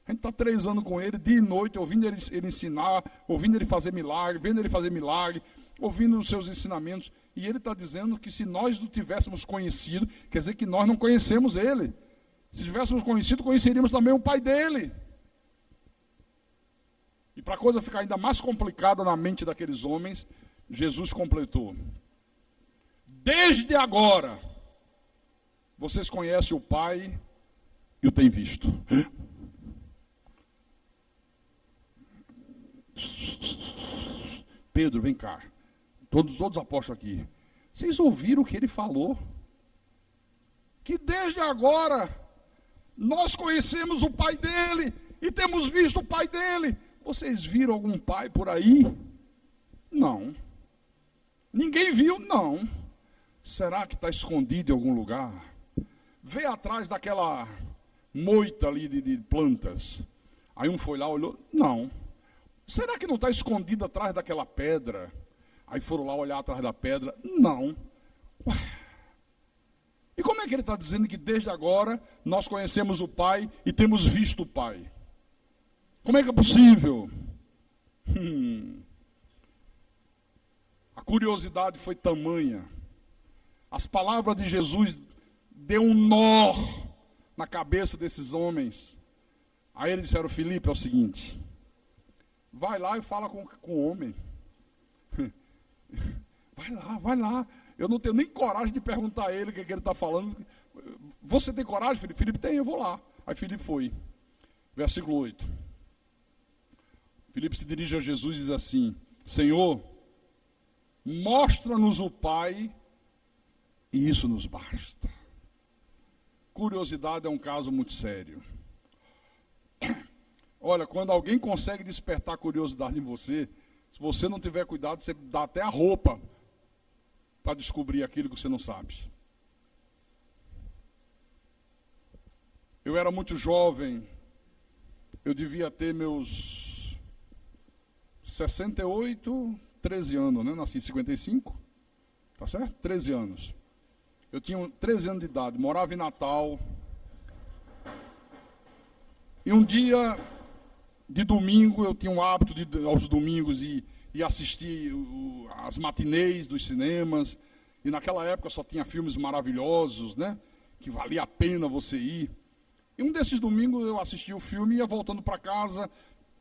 A gente está 3 anos com ele, dia e noite, ouvindo ele ensinar, ouvindo ele fazer milagre, vendo ele fazer milagre, ouvindo os seus ensinamentos, e ele está dizendo que se nós não tivéssemos conhecido, quer dizer que nós não conhecemos ele. Se tivéssemos conhecido, conheceríamos também o Pai dele. E para a coisa ficar ainda mais complicada na mente daqueles homens, Jesus completou: desde agora, vocês conhecem o Pai e o têm visto. Pedro, vem cá. Todos os outros apóstolos aqui. Vocês ouviram o que ele falou? Que desde agora, nós conhecemos o Pai dele e temos visto o Pai dele. Vocês viram algum pai por aí? Não. Ninguém viu? Não. Será que está escondido em algum lugar? Vê atrás daquela moita ali de plantas. Aí um foi lá, olhou. Não. Será que não está escondido atrás daquela pedra? Aí foram lá olhar atrás da pedra. Não. Ué. E como é que ele está dizendo que desde agora nós conhecemos o Pai e temos visto o Pai? Como é que é possível? A curiosidade foi tamanha. As palavras de Jesus deu um nó na cabeça desses homens. Aí eles disseram: Filipe, é o seguinte, vai lá e fala com o homem. Vai lá. Eu não tenho nem coragem de perguntar a ele o que ele está falando. Você tem coragem, Filipe? Filipe tem, eu vou lá. Aí Filipe foi. Versículo 8. Filipe se dirige a Jesus e diz assim: Senhor, mostra-nos o Pai e isso nos basta. Curiosidade é um caso muito sério. Olha, quando alguém consegue despertar curiosidade em você, se você não tiver cuidado, você dá até a roupa para descobrir aquilo que você não sabe. Eu era muito jovem, eu devia ter meus 68, 13 anos, né? Nasci em 55, tá certo? 13 anos. Eu tinha 13 anos de idade, morava em Natal. E um dia de domingo, eu tinha um hábito de, aos domingos, ir ia assistir as matinês dos cinemas, e naquela época só tinha filmes maravilhosos, né? Que valia a pena você ir. E um desses domingos eu assisti o filme e ia voltando para casa,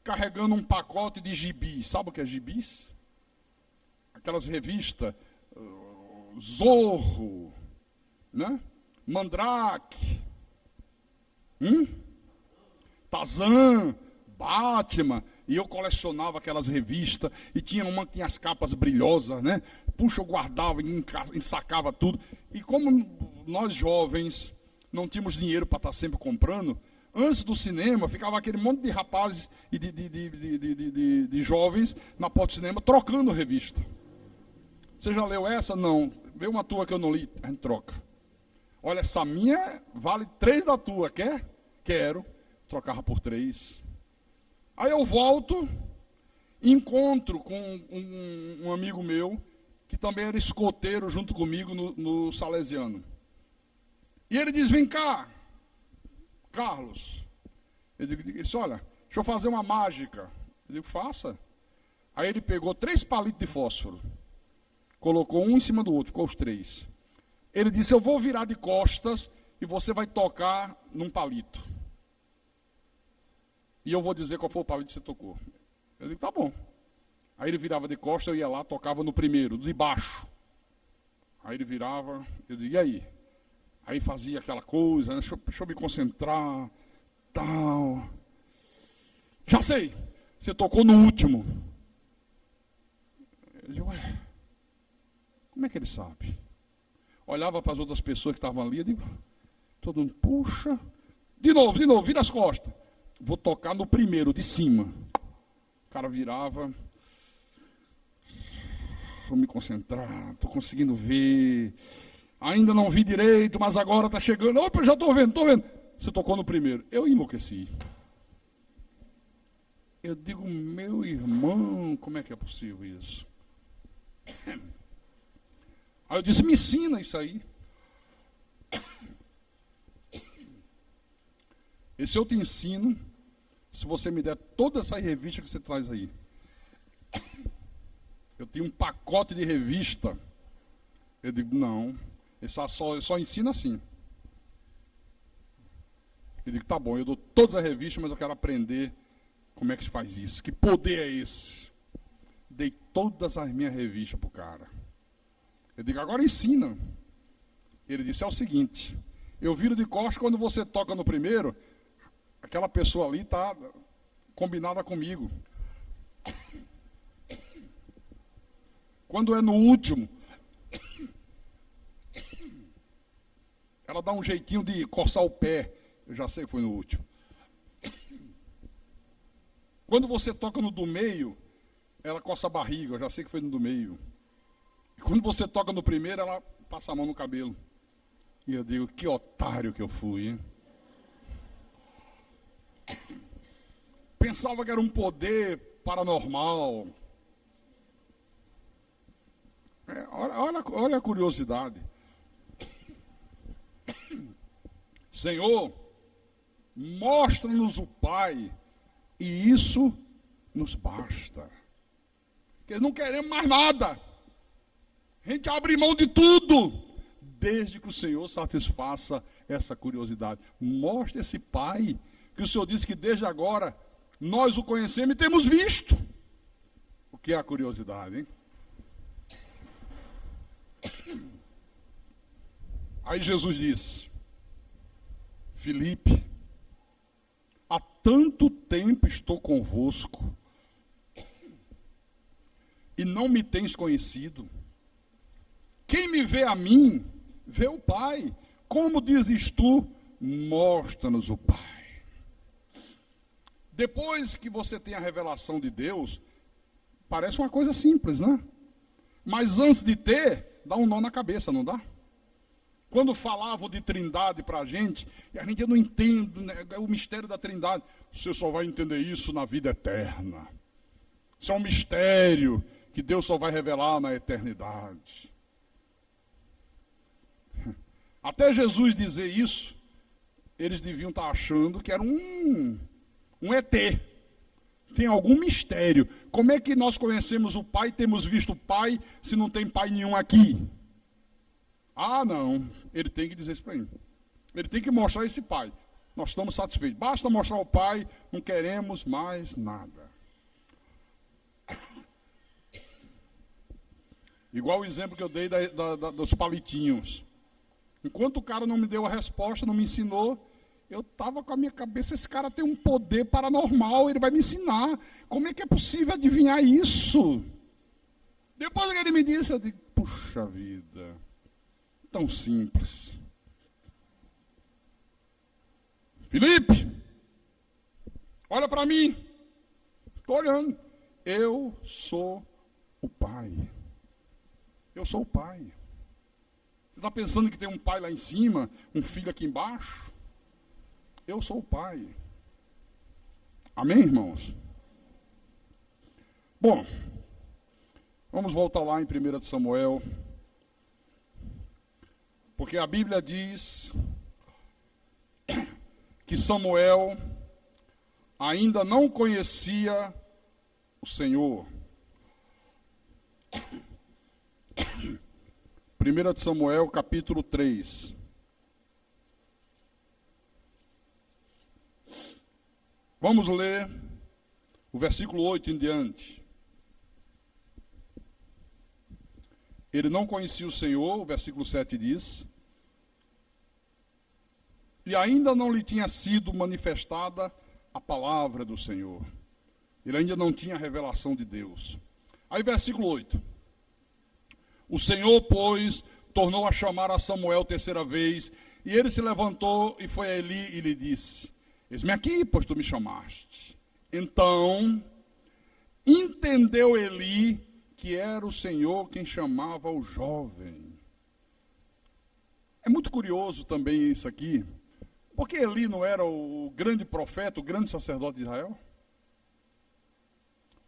carregando um pacote de gibis. Sabe o que é gibis? Aquelas revistas, Zorro, né? Mandrake, Tarzan, Batman. E eu colecionava aquelas revistas, e tinha uma que tinha as capas brilhosas, né? Puxa, eu guardava e ensacava tudo. E como nós jovens não tínhamos dinheiro para estar sempre comprando, antes do cinema ficava aquele monte de rapazes e de jovens na porta do cinema trocando revista. Você já leu essa? Não. Vê uma tua que eu não li, a gente troca. Olha, essa minha vale 3 da tua, quer? Quero. Trocava por 3. Aí eu volto, encontro com um amigo meu, que também era escoteiro junto comigo no Salesiano. E ele diz, vem cá, Carlos. Ele disse, olha, deixa eu fazer uma mágica. Eu digo, faça. Aí ele pegou 3 palitos de fósforo, colocou um em cima do outro, ficou os 3. Ele disse, eu vou virar de costas e você vai tocar num palito. E eu vou dizer qual foi o palito que você tocou. Eu digo, tá bom. Aí ele virava de costas, eu ia lá, tocava no primeiro, de baixo. Aí ele virava, eu digo, e aí? Aí fazia aquela coisa, né? Deixa eu me concentrar, tal. Já sei, você tocou no último. Eu digo, ué, como é que ele sabe? Olhava para as outras pessoas que estavam ali, eu digo, todo mundo, puxa, de novo, vira as costas. Vou tocar no primeiro, de cima. O cara virava, vou me concentrar, estou conseguindo ver. Ainda não vi direito, mas agora está chegando. Opa, já estou vendo. Você tocou no primeiro. Eu enlouqueci. Eu digo, meu irmão, como é que é possível isso? Aí eu disse, me ensina isso aí. Esse eu te ensino, se você me der toda essa revista que você traz aí. Eu tenho um pacote de revista. Eu digo, não, essa só ensina assim. Eu digo, tá bom, eu dou todas as revistas, mas eu quero aprender como é que se faz isso. Que poder é esse? Dei todas as minhas revistas para o cara. Eu digo, agora ensina. Ele disse, é o seguinte, eu viro de costas quando você toca no primeiro, aquela pessoa ali está combinada comigo. Quando é no último, ela dá um jeitinho de coçar o pé. Eu já sei que foi no último. Quando você toca no do meio, ela coça a barriga. Eu já sei que foi no do meio. E quando você toca no primeiro, ela passa a mão no cabelo. E eu digo, que otário que eu fui, hein? Pensava que era um poder paranormal. Olha a curiosidade. Senhor, mostra-nos o Pai, e isso nos basta. Porque não queremos mais nada. A gente abre mão de tudo, desde que o Senhor satisfaça essa curiosidade. Mostre esse Pai, que o Senhor disse que desde agora nós o conhecemos e temos visto. O que é a curiosidade, hein? Aí Jesus disse, Filipe, há tanto tempo estou convosco e não me tens conhecido. Quem me vê a mim, vê o Pai. Como dizes tu, mostra-nos o Pai. Depois que você tem a revelação de Deus, parece uma coisa simples, né? Mas antes de ter, dá um nó na cabeça, não dá? Quando falavam de trindade para a gente eu não entendo, né, o mistério da trindade. Você só vai entender isso na vida eterna. Isso é um mistério que Deus só vai revelar na eternidade. Até Jesus dizer isso, eles deviam estar achando que era um ET. Tem algum mistério. Como é que nós conhecemos o Pai, temos visto o Pai, se não tem Pai nenhum aqui? Ah, não. Ele tem que dizer isso para mim. Ele tem que mostrar esse Pai. Nós estamos satisfeitos. Basta mostrar o Pai, não queremos mais nada. Igual o exemplo que eu dei dos palitinhos. Enquanto o cara não me deu a resposta, não me ensinou, eu estava com a minha cabeça, esse cara tem um poder paranormal, ele vai me ensinar. Como é que é possível adivinhar isso? Depois que ele me disse, eu digo, puxa vida, tão simples. Felipe, olha para mim. Estou olhando. Eu sou o Pai. Eu sou o Pai. Você está pensando que tem um pai lá em cima, um filho aqui embaixo? Eu sou o Pai. Amém, irmãos? Bom, vamos voltar lá em 1 Samuel. Porque a Bíblia diz que Samuel ainda não conhecia o Senhor. 1 Samuel, capítulo 3. Vamos ler o versículo 8 em diante. Ele não conhecia o Senhor, o versículo 7 diz, e ainda não lhe tinha sido manifestada a palavra do Senhor. Ele ainda não tinha a revelação de Deus. Aí versículo 8. O Senhor, pois, tornou a chamar a Samuel terceira vez, e ele se levantou e foi a Eli e lhe disse, eis-me aqui, pois tu me chamaste. Então, entendeu Eli que era o Senhor quem chamava o jovem. É muito curioso também isso aqui, porque Eli não era o grande profeta, o grande sacerdote de Israel?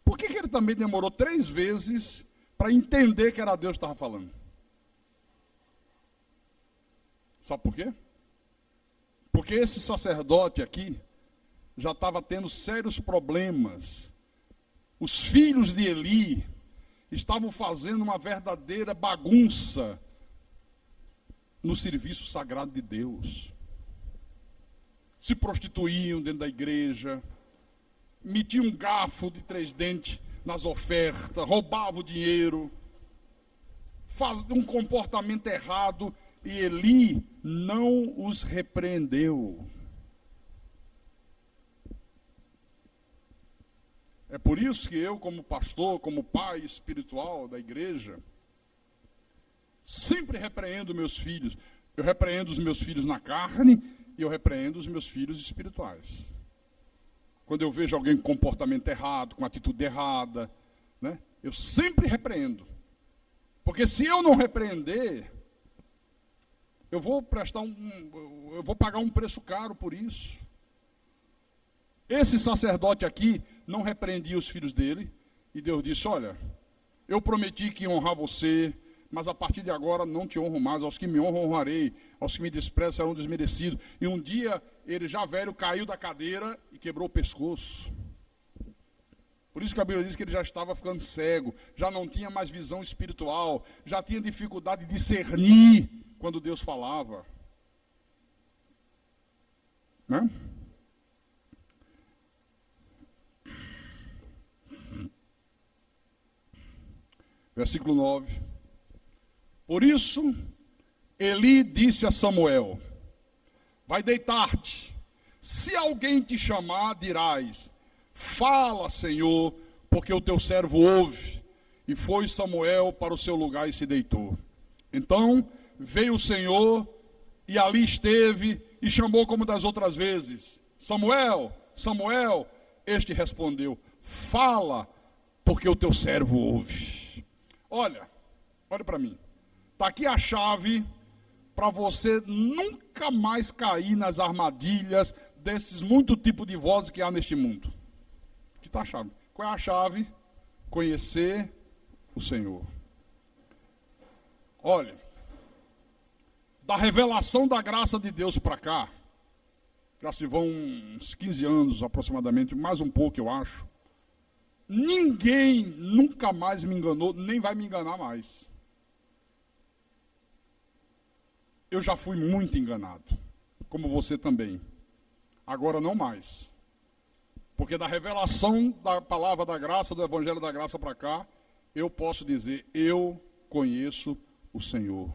Por que ele também demorou 3 vezes para entender que era Deus que estava falando? Sabe por quê? Porque esse sacerdote aqui já estava tendo sérios problemas. Os filhos de Eli estavam fazendo uma verdadeira bagunça no serviço sagrado de Deus. Se prostituíam dentro da igreja, metiam um garfo de 3 dentes nas ofertas, roubavam o dinheiro, faziam um comportamento errado, e Eli não os repreendeu. É por isso que eu, como pastor, como pai espiritual da igreja, sempre repreendo meus filhos. Eu repreendo os meus filhos na carne e eu repreendo os meus filhos espirituais. Quando eu vejo alguém com comportamento errado, com atitude errada, né, eu sempre repreendo. Porque se eu não repreender, eu vou pagar um preço caro por isso. Esse sacerdote aqui não repreendia os filhos dele, e Deus disse, olha, eu prometi que ia honrar você, mas a partir de agora não te honro mais, aos que me honram honrarei, aos que me desprezam serão desmerecidos. E um dia, ele já velho caiu da cadeira e quebrou o pescoço. Por isso que a Bíblia diz que ele já estava ficando cego, já não tinha mais visão espiritual, já tinha dificuldade de discernir quando Deus falava. Né? Versículo 9. Por isso, Eli disse a Samuel, vai deitar-te. Se alguém te chamar, dirás, fala, Senhor, porque o teu servo ouve. E foi Samuel para o seu lugar e se deitou. Então veio o Senhor e ali esteve e chamou como das outras vezes. Samuel, Samuel. Este respondeu, fala, porque o teu servo ouve. Olha para mim. Está aqui a chave para você nunca mais cair nas armadilhas desses muitos tipos de vozes que há neste mundo. Aqui está a chave. Qual é a chave? Conhecer o Senhor. Olha, da revelação da graça de Deus para cá, já se vão uns 15 anos aproximadamente, mais um pouco eu acho, Ninguém nunca mais me enganou, nem vai me enganar mais. Eu já fui muito enganado, como você também. Agora não mais. Porque da revelação da palavra da graça, do evangelho da graça para cá, eu posso dizer, eu conheço o Senhor.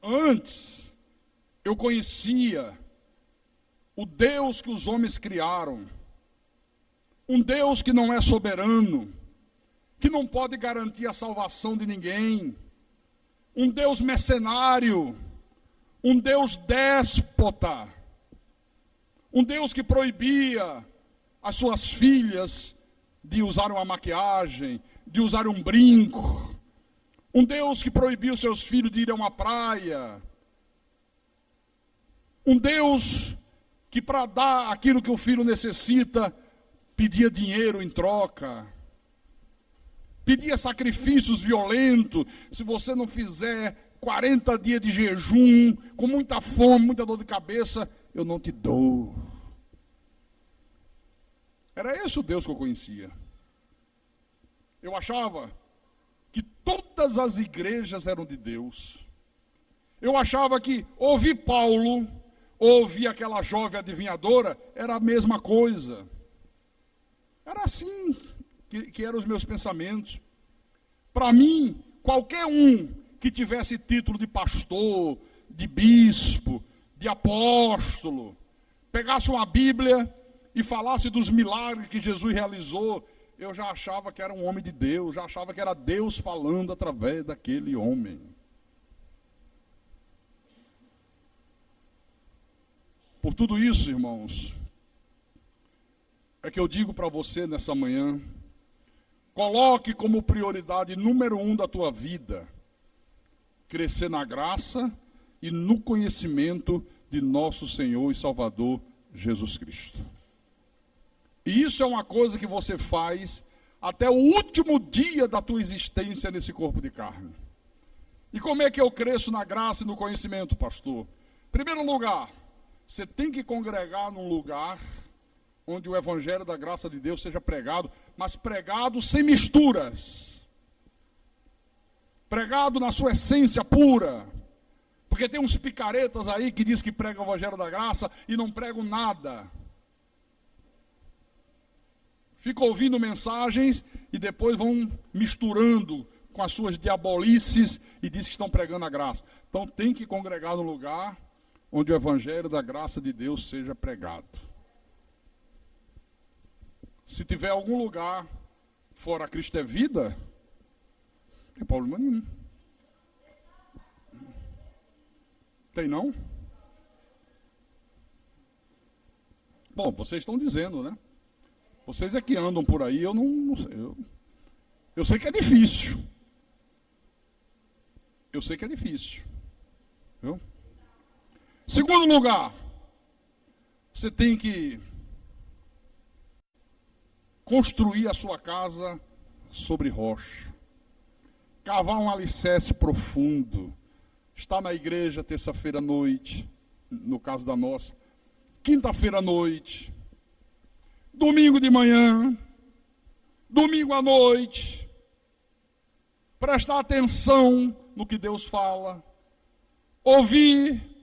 Antes, eu conhecia o Deus que os homens criaram. Um Deus que não é soberano, que não pode garantir a salvação de ninguém. Um Deus mercenário, um Deus déspota, um Deus que proibia as suas filhas de usar uma maquiagem, de usar um brinco, um Deus que proibia os seus filhos de ir a uma praia, um Deus que para dar aquilo que o filho necessita, pedia dinheiro em troca, pedia sacrifícios violentos. Se você não fizer 40 dias de jejum, com muita fome, muita dor de cabeça, eu não te dou. Era esse o Deus que eu conhecia. Eu achava que todas as igrejas eram de Deus. Eu achava que ouvir Paulo, ouvir aquela jovem adivinhadora, era a mesma coisa. Era assim que eram os meus pensamentos. Para mim, qualquer um que tivesse título de pastor, de bispo, de apóstolo, pegasse uma Bíblia e falasse dos milagres que Jesus realizou, eu já achava que era um homem de Deus, já achava que era Deus falando através daquele homem. Por tudo isso, irmãos, é que eu digo para você nessa manhã, coloque como prioridade número 1 da tua vida, crescer na graça e no conhecimento de nosso Senhor e Salvador Jesus Cristo. E isso é uma coisa que você faz até o último dia da tua existência nesse corpo de carne. E como é que eu cresço na graça e no conhecimento, pastor? Em primeiro lugar, você tem que congregar num lugar onde o evangelho da graça de Deus seja pregado, mas pregado sem misturas. Pregado na sua essência pura. Porque tem uns picaretas aí que diz que pregam o evangelho da graça e não pregam nada. Ficam ouvindo mensagens e depois vão misturando com as suas diabolices e diz que estão pregando a graça. Então tem que congregar no lugar onde o evangelho da graça de Deus seja pregado. Se tiver algum lugar fora Cristo é vida, não tem problema nenhum. Tem não? Bom, vocês estão dizendo, né? Vocês é que andam por aí, eu não sei. Eu sei que é difícil. Eu sei que é difícil. Viu? Segundo lugar, você tem que construir a sua casa sobre rocha. Cavar um alicerce profundo. Estar na igreja terça-feira à noite, no caso da nossa. Quinta-feira à noite. Domingo de manhã. Domingo à noite. Prestar atenção no que Deus fala. Ouvir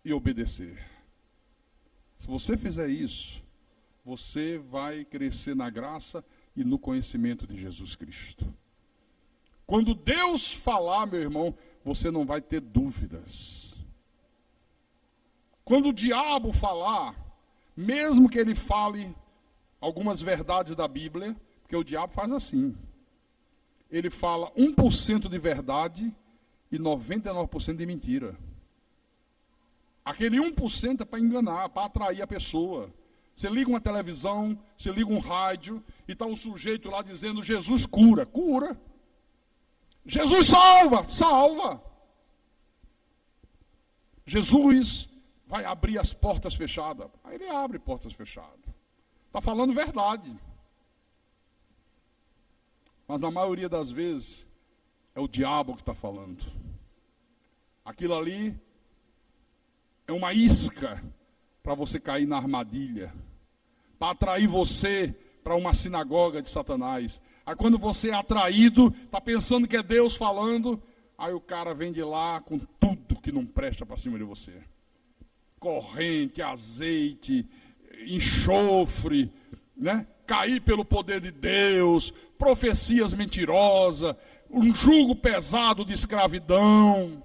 e obedecer. Se você fizer isso, você vai crescer na graça e no conhecimento de Jesus Cristo. Quando Deus falar, meu irmão, você não vai ter dúvidas. Quando o diabo falar, mesmo que ele fale algumas verdades da Bíblia, porque o diabo faz assim. Ele fala 1% de verdade e 99% de mentira. Aquele 1% é para enganar, para atrair a pessoa. Você liga uma televisão, você liga um rádio, e está o sujeito lá dizendo, Jesus cura. Cura. Jesus salva. Salva. Jesus vai abrir as portas fechadas. Aí ele abre portas fechadas. Está falando verdade. Mas na maioria das vezes, é o diabo que está falando. Aquilo ali é uma isca para você cair na armadilha. Para atrair você para uma sinagoga de Satanás. Aí quando você é atraído, está pensando que é Deus falando, aí o cara vem de lá com tudo que não presta para cima de você. Corrente, azeite, enxofre, né? Cair pelo poder de Deus, profecias mentirosas, um jugo pesado de escravidão.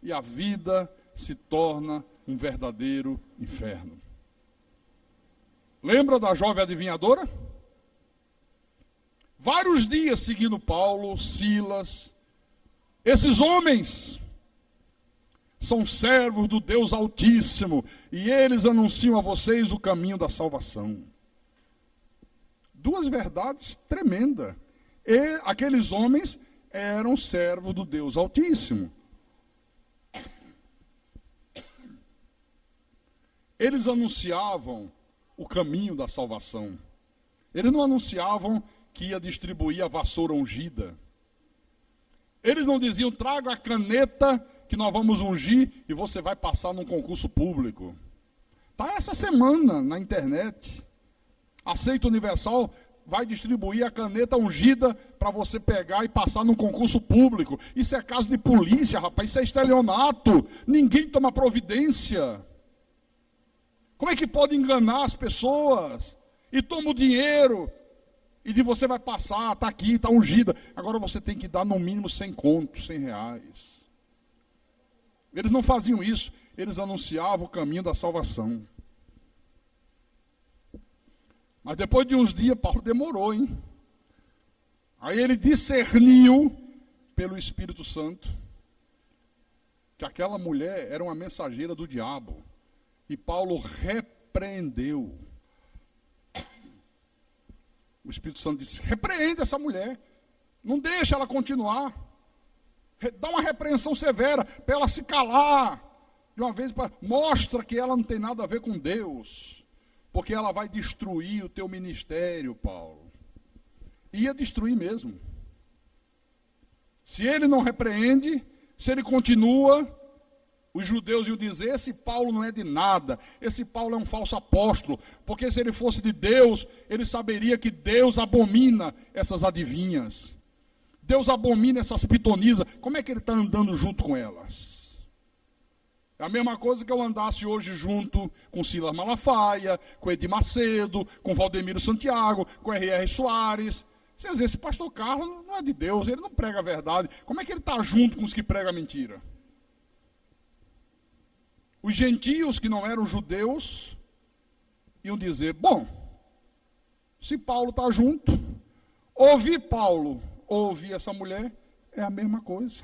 E a vida se torna um verdadeiro inferno. Lembra da jovem adivinhadora? Vários dias seguindo Paulo, Silas. Esses homens são servos do Deus Altíssimo e eles anunciam a vocês o caminho da salvação. Duas verdades tremendas. E aqueles homens eram servos do Deus Altíssimo. Eles anunciavam o caminho da salvação. Eles não anunciavam que ia distribuir a vassoura ungida. Eles não diziam, traga a caneta que nós vamos ungir e você vai passar num concurso público. Está essa semana na internet. Aceito Universal vai distribuir a caneta ungida para você pegar e passar num concurso público. Isso é caso de polícia, rapaz. Isso é estelionato. Ninguém toma providência. Como é que pode enganar as pessoas? E toma o dinheiro. E de você vai passar, está aqui, está ungida. Agora você tem que dar no mínimo 100 contos, 100 reais. Eles não faziam isso. Eles anunciavam o caminho da salvação. Mas depois de uns dias, Paulo demorou, hein? Aí ele discerniu, pelo Espírito Santo, que aquela mulher era uma mensageira do diabo. E Paulo repreendeu. O Espírito Santo disse, repreenda essa mulher. Não deixa ela continuar. Dá uma repreensão severa para ela se calar. De uma vez, mostra que ela não tem nada a ver com Deus. Porque ela vai destruir o teu ministério, Paulo. Ia destruir mesmo. Se ele não repreende, se ele continua, os judeus iam dizer, esse Paulo não é de nada, esse Paulo é um falso apóstolo, porque se ele fosse de Deus, ele saberia que Deus abomina essas adivinhas. Deus abomina essas pitonisas. Como é que ele está andando junto com elas? É a mesma coisa que eu andasse hoje junto com Silas Malafaia, com Edir Macedo, com Valdemiro Santiago, com R.R. Soares. Você dizer, esse pastor Carlos não é de Deus, ele não prega a verdade. Como é que ele está junto com os que pregam a mentira? Os gentios que não eram judeus iam dizer, bom, se Paulo está junto, ouvir Paulo ou ouvir essa mulher é a mesma coisa.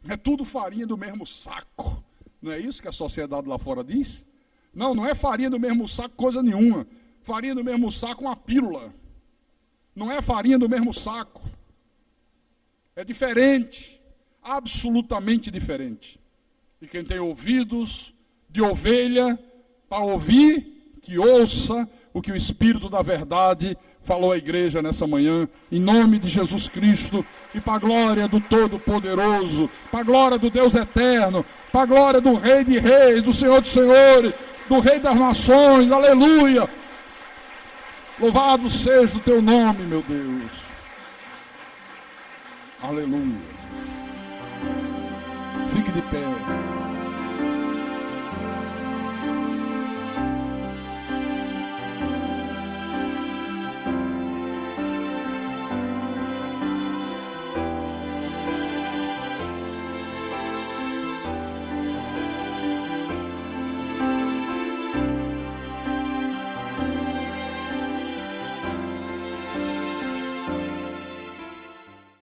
É tudo farinha do mesmo saco. Não é isso que a sociedade lá fora diz? Não, não é farinha do mesmo saco coisa nenhuma. Farinha do mesmo saco uma pílula. Não é farinha do mesmo saco. É diferente. Absolutamente diferente. E quem tem ouvidos de ovelha para ouvir, que ouça o que o Espírito da verdade falou à igreja nessa manhã, em nome de Jesus Cristo, e para a glória do Todo-Poderoso, para a glória do Deus Eterno, para a glória do Rei de Reis, do Senhor de Senhores, do Rei das Nações, aleluia! Louvado seja o teu nome, meu Deus. Aleluia. Fique de pé.